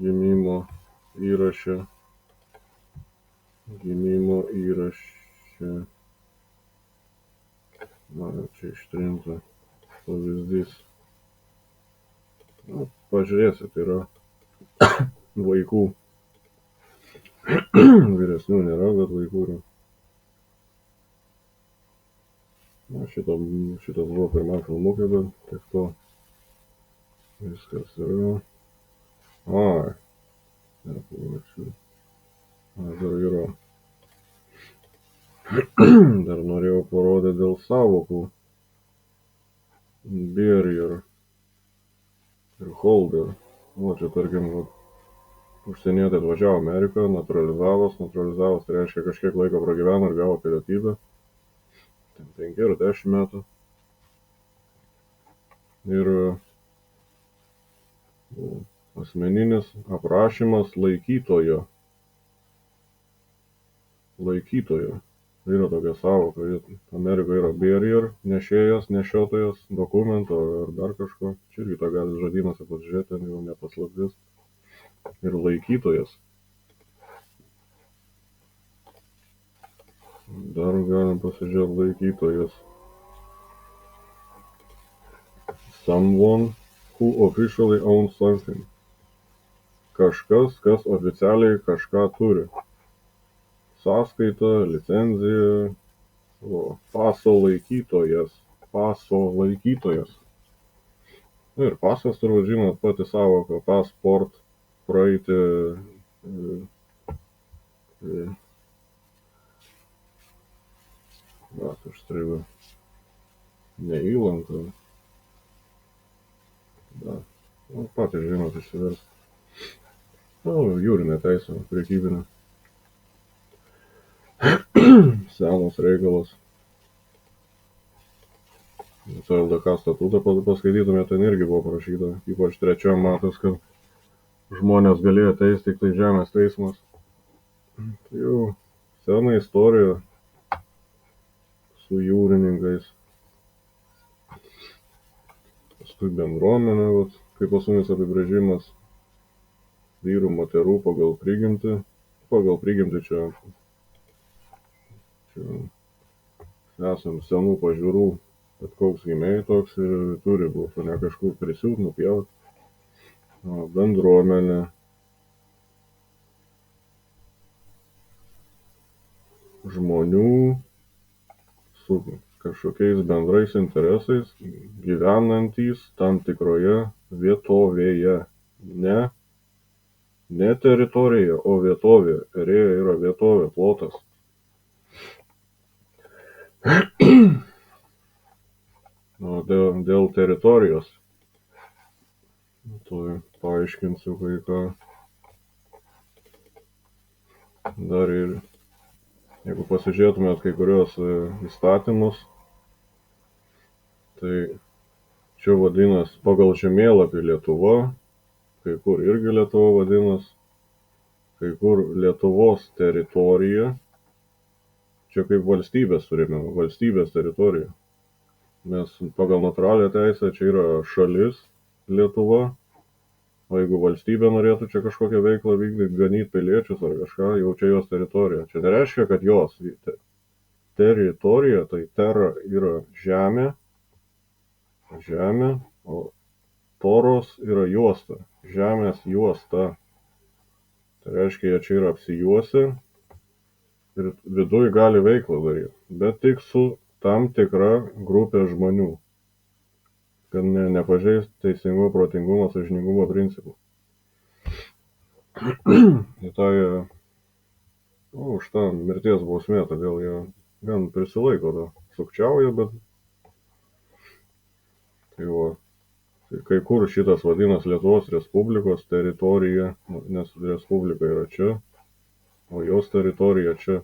Speaker 1: gimimo įraše. Na, čia ištrinta pavyzdys. Na, pažiūrėsit, yra vaikų. Vyresnių nėra, bet vaikų yra. Na, šitas buvo pirmam filmukė, bet tiek to. Viskas yra. Ai. Dar yra. Dar norėjau parodyti dėl sąvokų. Barrier ir holder. O, čia tarkim, užsienietė atvažiavo Ameriką, naturalizavos, tai reiškia kažkiek laiko pragyveno ir gavo pilietybę. 5 ar 10 metų. Ir asmeninis aprašymas laikytojo. Yra tokia sąvoka. Amerikoje yra barrier, nešėjas, nešiotojas, dokumento ar dar kažko. Čia irgi tą gali žodynuose pasižiūrėti, ten jau nepaslaptis. Ir laikytojas. Dar galim pasižiūrėti laikytojas. Someone who officially owns something. Kažkas, kas oficialiai kažką turi. Sąskaita, licenzija, paso laikytojas. Ir pasas, turbūt žinot, pati sąvoka, pasport, praeiti, užstrigo, neįlanka. Patys žinot, išsivers. Jūrinė teisė, prekybinė. Senas reikalas. Su LDK statutą paskaitytume, ten irgi buvo parašyta, ypač 3 matas, kad žmonės galėjo teisti tik tai žemės teismas. Tai jau sena istorija su jūrininkais. Paskui bendruomenė, kaip pasūnis apibrėžimas, vyrų, moterų pagal prigimtį. Pagal prigimtį čia esam senų pažiūrų, kad koks gimėjai toks ir turi būti, o ne kažkur prisiūt, nupjaut. Bendruomenė. Žmonių su kažkokiais bendrais interesais gyvenantys tam tikroje vietovėje. Ne teritorija, o vietovė. Erėja yra vietovė, plotas. Dėl teritorijos. Tuoj paaiškinsiu kai ką. Dar ir, jeigu pasižiūrėtumėt kai kurios įstatymus, tai čia vadinas pagal žemėlapį Lietuva, kai kur irgi Lietuva vadinas, kai kur Lietuvos teritorija. Čia kaip valstybės turime, valstybės teritorija. Nes pagal natūralią teisę čia yra šalis Lietuva, o jeigu valstybė norėtų čia kažkokią veiklą vykdyti, ganyti piliečius ar kažką, jau čia jos teritorija. Čia nereiškia, kad jos teritorija, tai terra yra žemė, o toros yra juosta, žemės juosta. Tai reiškia, jie čia yra apsijuosi ir viduj gali veiklą daryti, bet tik su tam tikra grupė žmonių, kad nepažeist teisingumo, protingumo, sąžiningumo principų. Tai už tą mirties bausmę, todėl jie gan prisilaiko to, sukčiauja, bet tai kai kur šitas vadinas Lietuvos Respublikos teritorija, nes Respublika yra čia, o jos teritorija čia.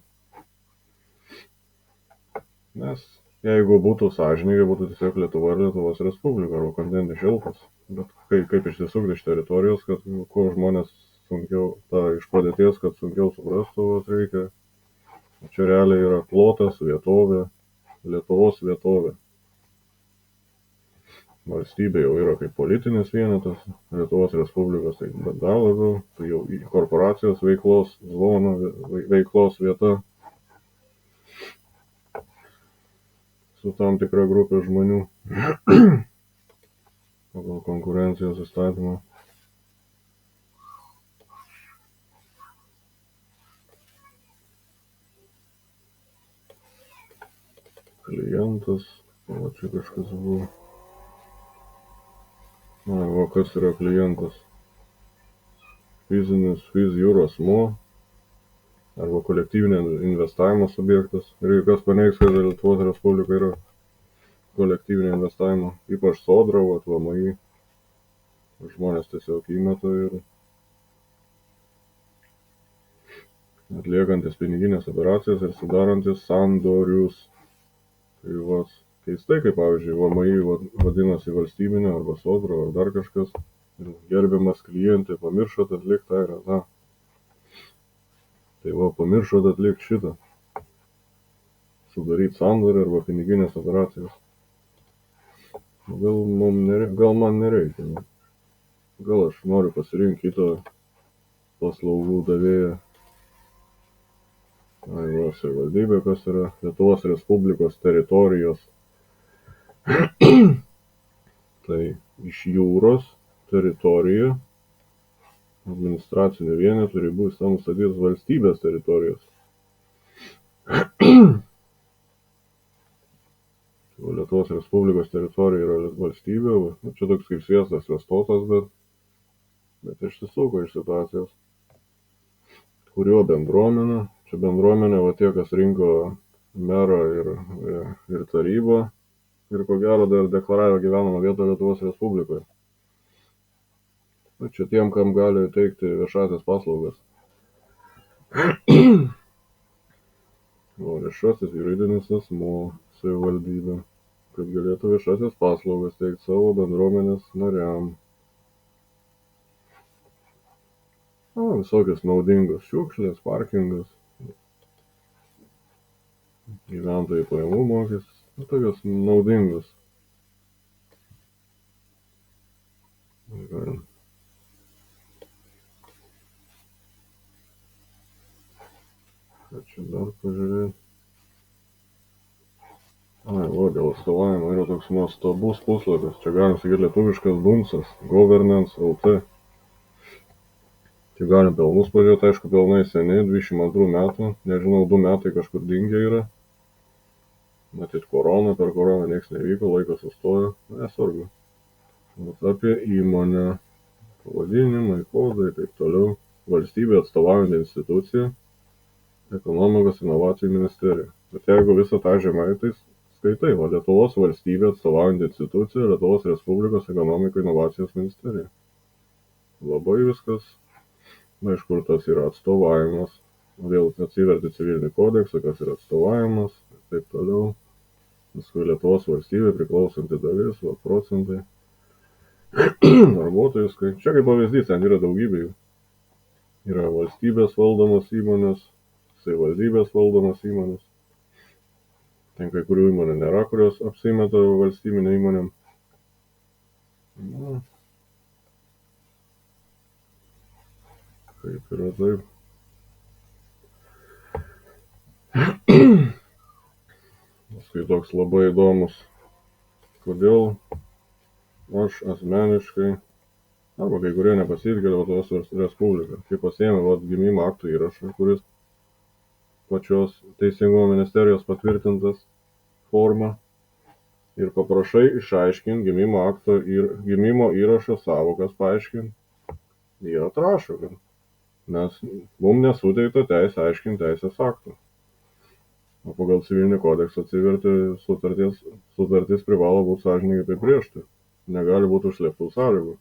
Speaker 1: Nes jeigu būtų sąžiningai, būtų tiesiog Lietuva ir Lietuvos Respublika arba kontinentinis šelfas. Bet kaip išsisukti iš teritorijos, kad kuo žmonės sunkiau, iš padėties, kad sunkiau suprastų, reikia. Čia realiai yra plotas, vietovė, Lietuvos vietovė. Valstybė jau yra kaip politinis vienetas, Lietuvos Respublikos tai dar labiau, tai jau korporacijos veiklos zona, veiklos vieta su tam tikra grupė žmonių pagal konkurencijos įstatymą. Klientas, o čia kažkas buvo. O kas yra klientas? Jūros asmuo arba kolektyvinio investavimo subjektas. Ir kas paneigs, kad Lietuvos Respublika yra kolektyvinio investavimo, ypač Sodra, VMI. Žmonės tiesiog įmeta ir atliekantis piniginės operacijas ir sudarantis sandorius. Tai keistai, kaip pavyzdžiui, VMI vadinasi valstybinė arba Sodra ar dar kažkas. Ir gerbiamas klientai, pamiršot atlikti tą ir tą. Tai pamiršot atlikti šitą. Sudaryti sandorį arba piniginės operacijas. Gal man nereikia. Gal aš noriu pasirinkti kitą paslaugų davėją. Savivaldybė, kas yra Lietuvos Respublikos teritorijos. Tai iš jūros teritorija administracinių vienetų ribų nustatytos valstybės teritorijos. Lietuvos Respublikos teritorija yra valstybė, čia toks kaip sviestas svestotas, bet išsisuko iš situacijos. Kurio bendruomenė, čia bendruomenė, tie, kas rinko merą ir tarybą, ir ko gero dar deklaravę gyvenamą vietą Lietuvos Respublikoje. Čia tiem, kam gali teikti viešasias paslaugas. O viešasis juridinis asmuo, savivaldybė, kad galėtų viešasias paslaugas teikti savo bendruomenės nariam. Visokios naudingos šiukšlės, parkingas, gyventojų pajamų mokestis, tokios naudingos. Čia dar pažiūrėti. Dėl atstovavimo yra toks nuostabus puslapis. Čia galim sakyti lietuviškas Dunsas, Governance LT. Čia galim pelnus pažiūrėti, aišku, pelnai seniai, 22 metų, nežinau, 2 metai kažkur dingę yra. Matyt, per koroną nieks nevyko, laikas sustojo, nesvarbu. Apie įmonę, pavadinimai, kodai ir taip toliau. Valstybė atstovaujant instituciją, ekonomikos inovacijų ministerija. Bet jeigu visą tą žemaitais skaitai, Lietuvos valstybė atstovaujant instituciją, Lietuvos Respublikos ekonomikos inovacijos ministerija. Labai viskas, iš kur tas yra atstovavimas, vėl atsiverti civilinį kodeksą, kas yra atstovavimas ir taip toliau. Paskui Lietuvos valstybė priklausanti dalis, procentai. Darbuotojų skaičius. Čia kaip pavyzdys, ten yra daugybė jų. Yra valstybės valdomos įmonės, savivaldybės valdomos įmonės. Ten kai kurių įmonių nėra, kurios apsimeta valstybinė įmonėm. Kaip yra taip. Paskui toks labai įdomus, kodėl aš asmeniškai, arba kai kurie nepasitikė Lietuvos Respubliką, kai pasiėmė gimimo akto įrašą, kuris pačios Teisingumo ministerijos patvirtintas forma, ir paprašai išaiškinti gimimo akto ir gimimo įrašo sąvokas paaiškinti. Jie atrašo, kad mums nesuteikta teisė aiškinti teisės aktų. O pagal civilinį kodeksą atsiverti sutartis privalo būti sąžiningai apibrėžta. Negali būti užslėptų sąlygų.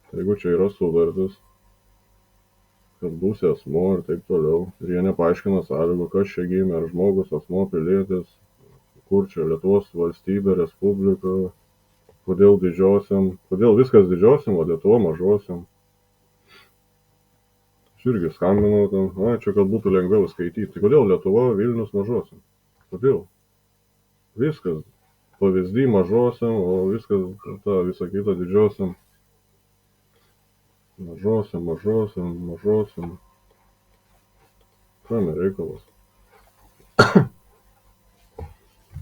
Speaker 1: Tai jeigu čia yra sutartis, kad būsi asmuo ir taip toliau. Ir jie nepaaiškina sąlygų, kas čia gimė, ar žmogus, asmuo, pilietis, kur čia Lietuvos valstybė, respublika, kodėl didžiosiam, kodėl viskas didžiosiam, o Lietuva mažosiam. Aš irgi skambinau ten, čia kad būtų lengviau skaityti. Tai kodėl Lietuva, Vilnius mažosiam? Kodėl? Viskas. Pavyzdį mažosiam, o viskas, visa kita didžiosiam. Mažosiam. Kam reikalas?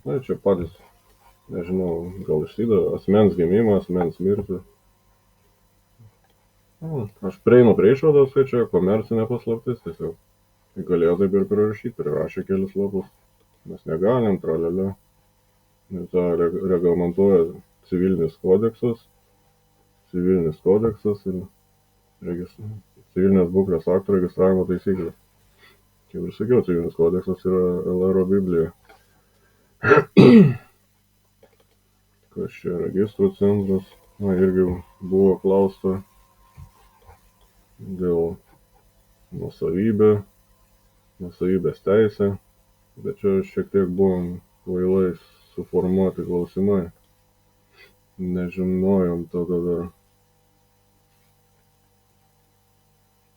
Speaker 1: Na, čia patys, nežinau, gal išsidavė asmens gimimą, asmens mirtį. Aš prieinu prie išvados, kad čia komercinė paslaptis tiesiog. Galėjo taip ir prirašyti, prirašė kelis lapus. Mes negalim, tralelė. tą reglamentuoja civilinis kodeksas ir civilinės būklės akto registravimo taisyklės. Kaip ir sakiau, civilinis kodeksas yra LR Biblija. Kas čia registrų centras? Irgi buvo klausta dėl nuosavybės teisė, bet čia šiek tiek buvom kvailai suformuoti klausimai. Nežinojom tada dar.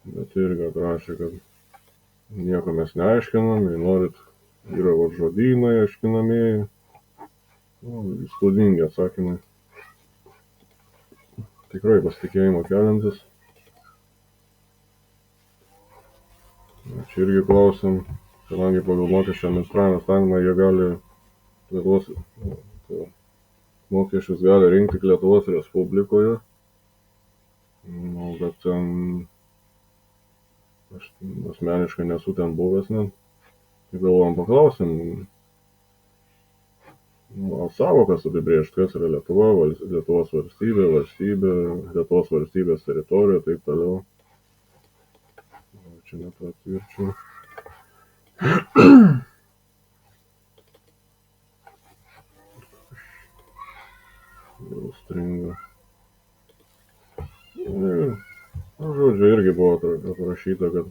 Speaker 1: Bet irgi atrašė, kad nieko mes neaiškinam, jei norit, yra žodynai aiškinamieji. Įspūdingi atsakymai. Tikrai pasitikėjimo keliantis. Čia irgi klausim, kadangi pagal mokesčio administravimo įstatymą jie gali Lietuvos mokesčius gali rinkti tik Lietuvos Respublikoje. Bet ten aš asmeniškai nesu ten buvęs net. Tai galvojom paklausim, sąvokas apibrėžt, kas yra Lietuva, Lietuvos valstybė, Lietuvos valstybės teritorija, taip toliau. Čia nepatvirčiau. Jau stringa. Žodžiu, irgi buvo aprašyta, kad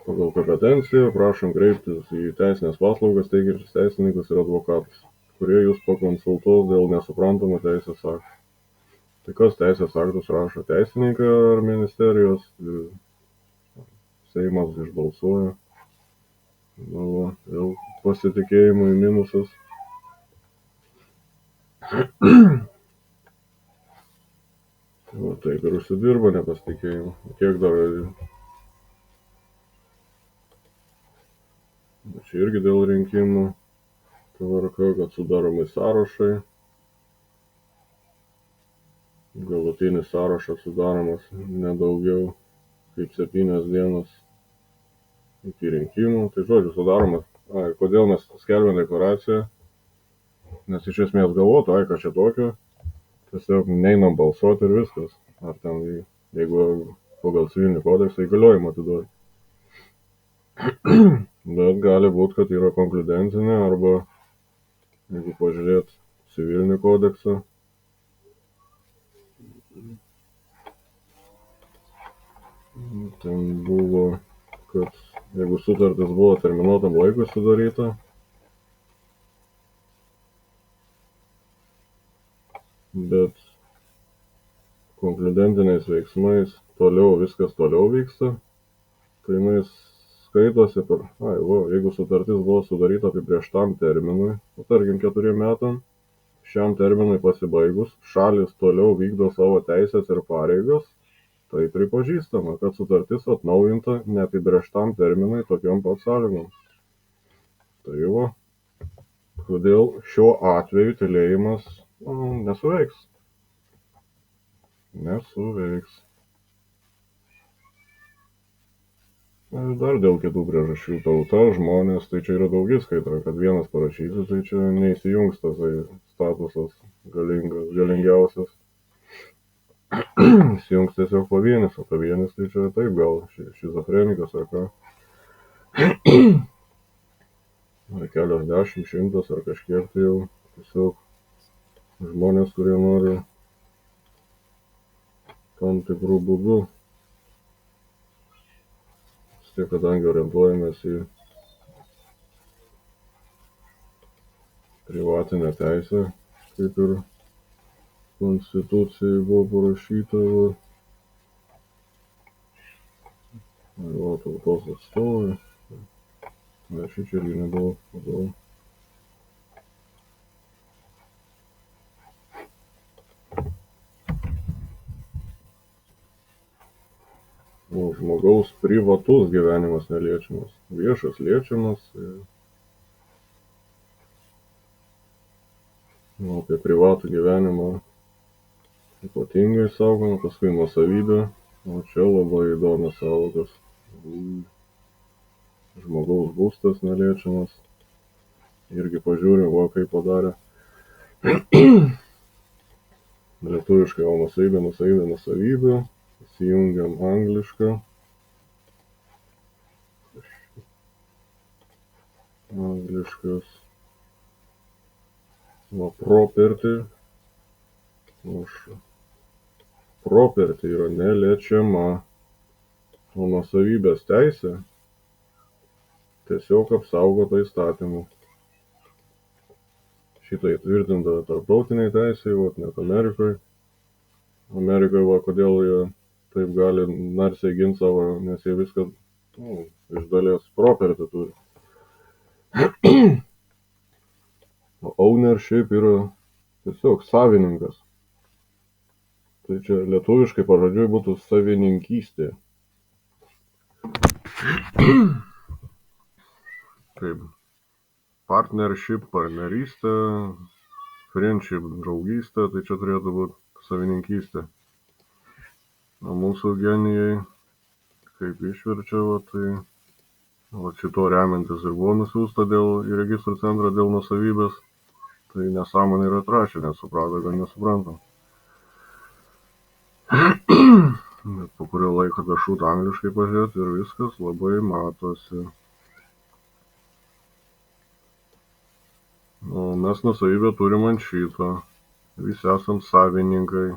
Speaker 1: pagal kompetenciją prašom kreiptis į teisinės paslaugas teikiančius teisininkus ir advokatus, kurie jūs pakonsultuos dėl nesuprantamų teisės aktų. Tai kas teisės aktus rašo, teisininkai ar ministerijos? Seimas išbalsuoja. Vėl pasitikėjimui minusas. Taip ir užsidirba nepasitikėjimą. Kiek dar... Čia irgi dėl rinkimų tvarka, kad sudaromi sąrašai. Galutinis sąrašas sudaromas nedaugiau kaip 7 dienas iki rinkimų. Tai žodžiu, sudaromas. Kodėl mes skelbėm deklaraciją? Nes iš esmės galvotų, ką čia tokio. Tiesiog neinam balsuoti ir viskas. Ar ten, jeigu pagal civilinį kodeksą įgaliojimą atiduoti. Bet gali būti, kad yra konkludencinė, arba jeigu pažiūrėt civilinį kodeksą, ten buvo, kad jeigu sutartis buvo terminuotam laikui sudaryta, bet konkludentiniais veiksmais viskas toliau vyksta, tai jinai skaitosi jeigu sutartis buvo sudaryta apibrėžtam terminui, tarkim 4 metam, šiam terminui pasibaigus, šalis toliau vykdo savo teisės ir pareigas, tai pripažįstama, kad sutartis atnaujinta neapibrėžtam terminui tokiom pat sąlygom. Tai kodėl šiuo atveju tylėjimas nesuveiks. Dar dėl kitų priežasčių. Tauta, žmonės, tai čia yra daugiskaita, kad vienas parašysi, tai čia neįsijungs tas statusas galingiausias. Įsijungs tiesiog pavienis, o pavienis tai čia taip gal šizofrenikas ar ką. ar keliasdešimt, šimtas ar kažkiek, tai jau tiesiog žmonės, kurie nori tam tikrų būdų, vis tiek kadangi orientuojamės į privatinę teisę, kaip ir konstitucijai buvo parašyta, jo tautos atstovai, ne, šičia irgi nebuvo vadovų. O žmogaus privatus gyvenimas neliečiamas, viešas liečiamas. O apie privatų gyvenimą ypatingai saugoma, paskui nuosavybė, o čia labai įdomios sąvokos. Žmogaus būstas neliečiamas, irgi pažiūrim, va kaip padarė. Lietuviškai jau nuosavybė, įsijungiam anglišką. Angliškas property. Property yra neliečiama, o nuosavybės teisė tiesiog apsaugota įstatymu. Šitą įtvirtinta tarptautiniai teisėjai, vat net Amerikoje. Amerikoje, va, kodėl jie taip gali narsiai ginti savo, nes jie viską, iš dalies property turi. O ownership yra tiesiog savininkas. Tai čia lietuviškai pažodžiui būtų savininkystė. Kaip partnership, partnerystė, friendship, draugystė, tai čia turėtų būti savininkystė. O mūsų genijai, kaip išverčia, tai šito remiantis ir buvo nusiųsta į registrų centrą dėl nuosavybės, tai nesąmonė yra atrašė, nes suprato, kad nesuprantam. Bet po kurio laiko dašūt angliškai pažiūrėti ir viskas labai matosi. O mes nuosavybę turim ant šito, visi esam savininkai,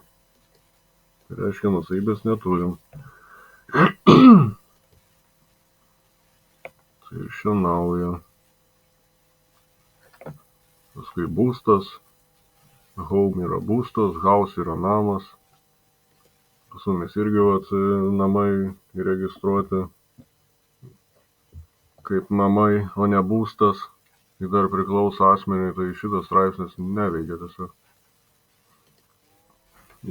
Speaker 1: tai reiškia nuosavybės neturim. Tai šienauja. Paskui būstas, home yra būstas, house yra namas. Pas mumis irgi namai įregistruoti kaip namai, o ne būstas. Tai dar priklauso asmeniui, tai šitas straipsnis neveikia tiesiog.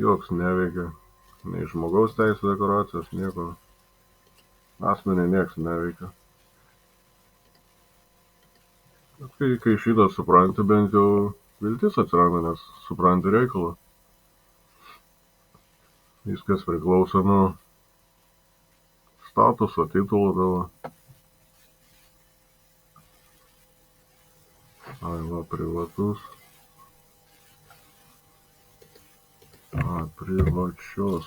Speaker 1: Joks neveikia. Nei žmogaus teisų deklaracijos, nieko. Asmeniui nieks neveikia. Bet kai šitą supranti, bent jau viltis atsiranda, nes supranti reikalą. Viskas priklauso nuo statuso, titulo tavo. Ai, va, privatus. Privačios.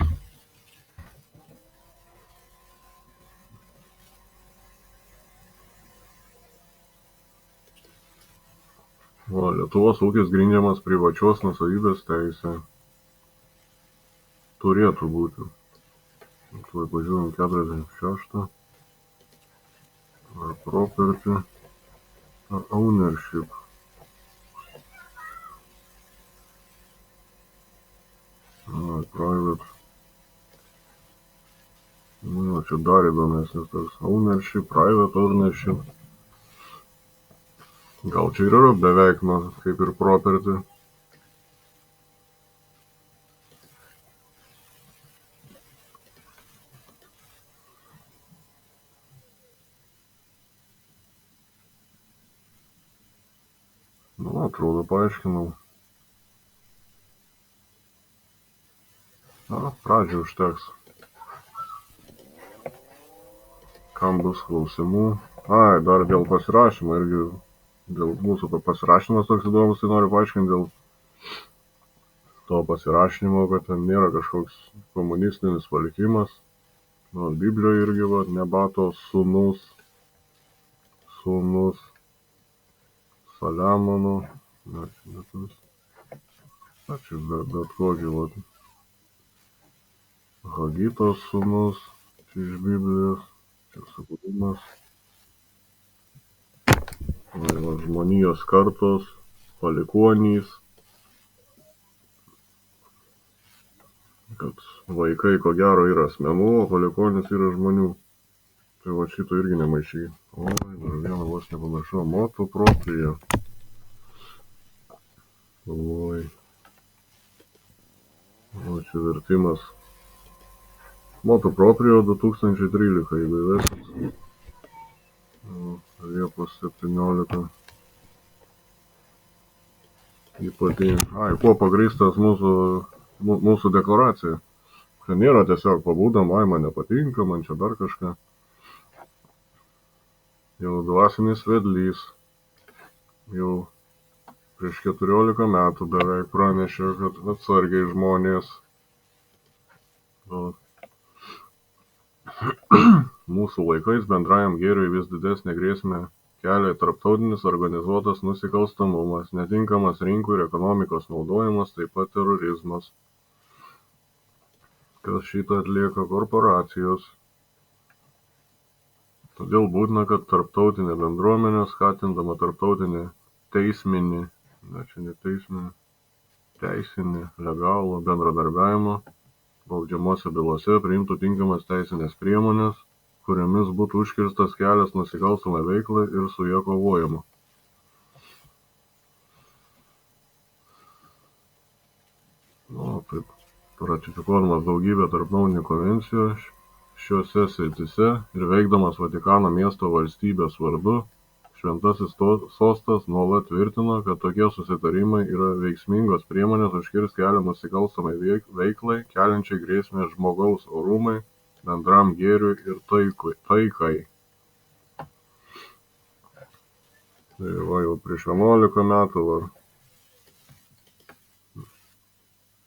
Speaker 1: O Lietuvos ūkis grindžiamas privačios nuosavybės teisė. Turėtų būti. Tuoj pažiūrim 46. Ar property, ar ownership. Private. Čia dar įdomesnis toks. Ownership, private ownership. Gal čia ir yra beveik kaip ir property. Atrodo, paaiškinau. Pradžiai užteks. Kam bus klausimų? Dar dėl pasirašymo irgi. Dėl mūsų pasirašymas toks įdomus, tai noriu paaiškinti dėl to pasirašymo, kad ten nėra kažkoks komunistinis palikimas. Biblijoje irgi nebato sūnus. Saliamono, čia bet kokį, vat, Hagitos sūnus, čia iš Biblijos, čia sukūrimas, žmonijos kartos, palikuonys, kad vaikai ko gero yra asmenų, o palikuonys yra žmonių. Tai va šito irgi nemaišy. Oi, dar vieną vos nepamiršau, moto proprio. Oi. O čia vertimas. Moto proprio 2013, jeigu įvesit. Liepos 17. Kuo pagrįstas mūsų deklaracija. Čia nėra tiesiog pabūdam, man nepatinka, man čia dar kažką. Jau dvasinis vedlys. Jau prieš 14 metų beveik pranešė, kad atsargiai žmonės. Mūsų laikais bendrajam gėriui vis didesnė grėsmė kelia tarptautinis organizuotas nusikalstamumas, netinkamas rinkų ir ekonomikos naudojimas, taip pat terorizmas. Kas šitą atlieka korporacijos. Todėl būtina, kad tarptautinė bendruomenė skatindama tarptautinį teisminį, teisinį, legalų bendradarbiavimą baudžiamose bylose priimtų tinkamas teisinės priemonės, kuriomis būtų užkirstas kelias nusikalstamai veiklai ir su ja kovojama. Taip ratifikuodamas daugybę tarptautinių konvencijų šiose srityse ir veikdamas Vatikano miesto valstybės vardu, Šventasis sostas nuolat tvirtino, kad tokie susitarimai yra veiksmingos priemonės užkirsti kelią nusikalstamai veiklai, keliančiai grėsmę žmogaus orumui, bendram gėriui ir taikai. Tai va, jau prieš 11 metų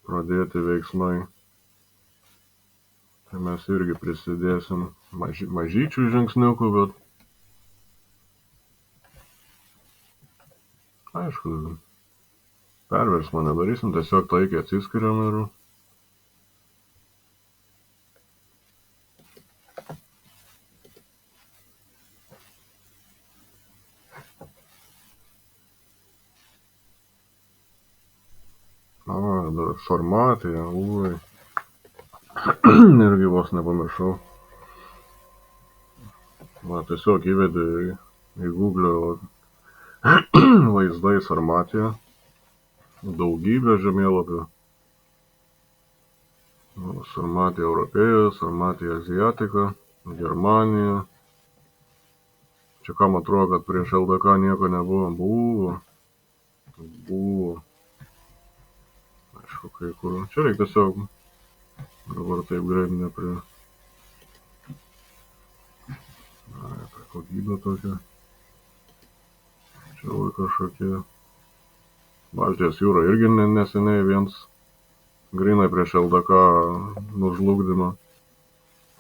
Speaker 1: pradėti veiksmai. Tai mes irgi prisidėsim mažyčių žingsniukų, bet aišku, perversmą nedarysim, tiesiog taikiai atsiskiriam ir dar Sarmatija, irgi vos nepamiršau. Tiesiog įvedė į Google vaizdai Sarmatija, daugybė žemėlapių. Sarmatija Europėja, Sarmatija Aziatika, Germanija. Čia kam atrodo, kad prieš LDK nieko nebuvo? Buvo. Aišku, kai kur. Čia reikia tiesiog dabar taip greit neprie kokybė tokia. Čia jau kažkokie. Baltijos jūra irgi neseniai viens grinai prieš LDK nužlugdymą.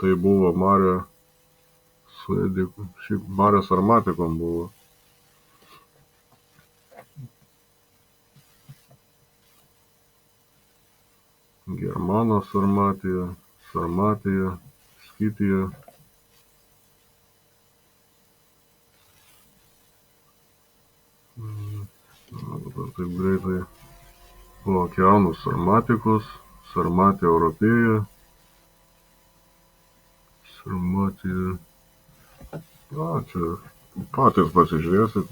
Speaker 1: Tai buvo Marė Sarmatikom buvo. Germano Sarmatija, Skytija. Dabar taip greitai. Okeanus Sarmatikus, Sarmatija Europėja, Sarmatija. Čia patys pasižiūrėsit.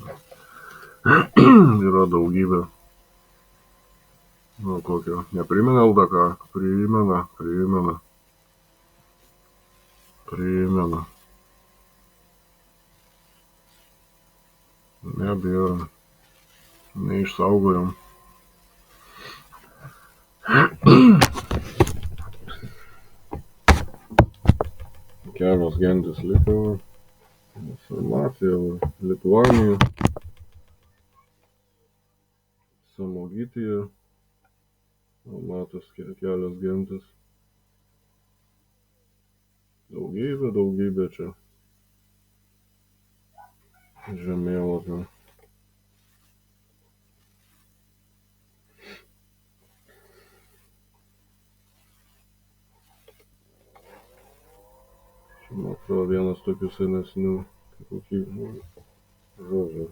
Speaker 1: Yra daugybė. Kokio. Neprimena LDK? Primena. Nebėra. Neišsaugojom. Kelios gentys liko. Sarmatija, Lituanija, Samogytija. Matos kelios gentis. Daugybė čia žemėlapio. atrodo vienas tokių senesnių, kokį, žodžiu,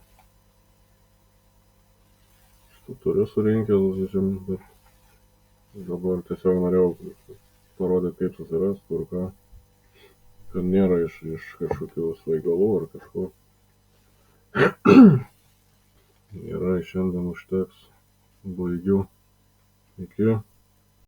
Speaker 1: turiu surinkęs, bet dabar tiesiog norėjau parodyti, kaip susirast, kur ką, kad nėra iš kažkokių svaigalų ar kažko. Gerai, šiandien užteks, baigiu, iki.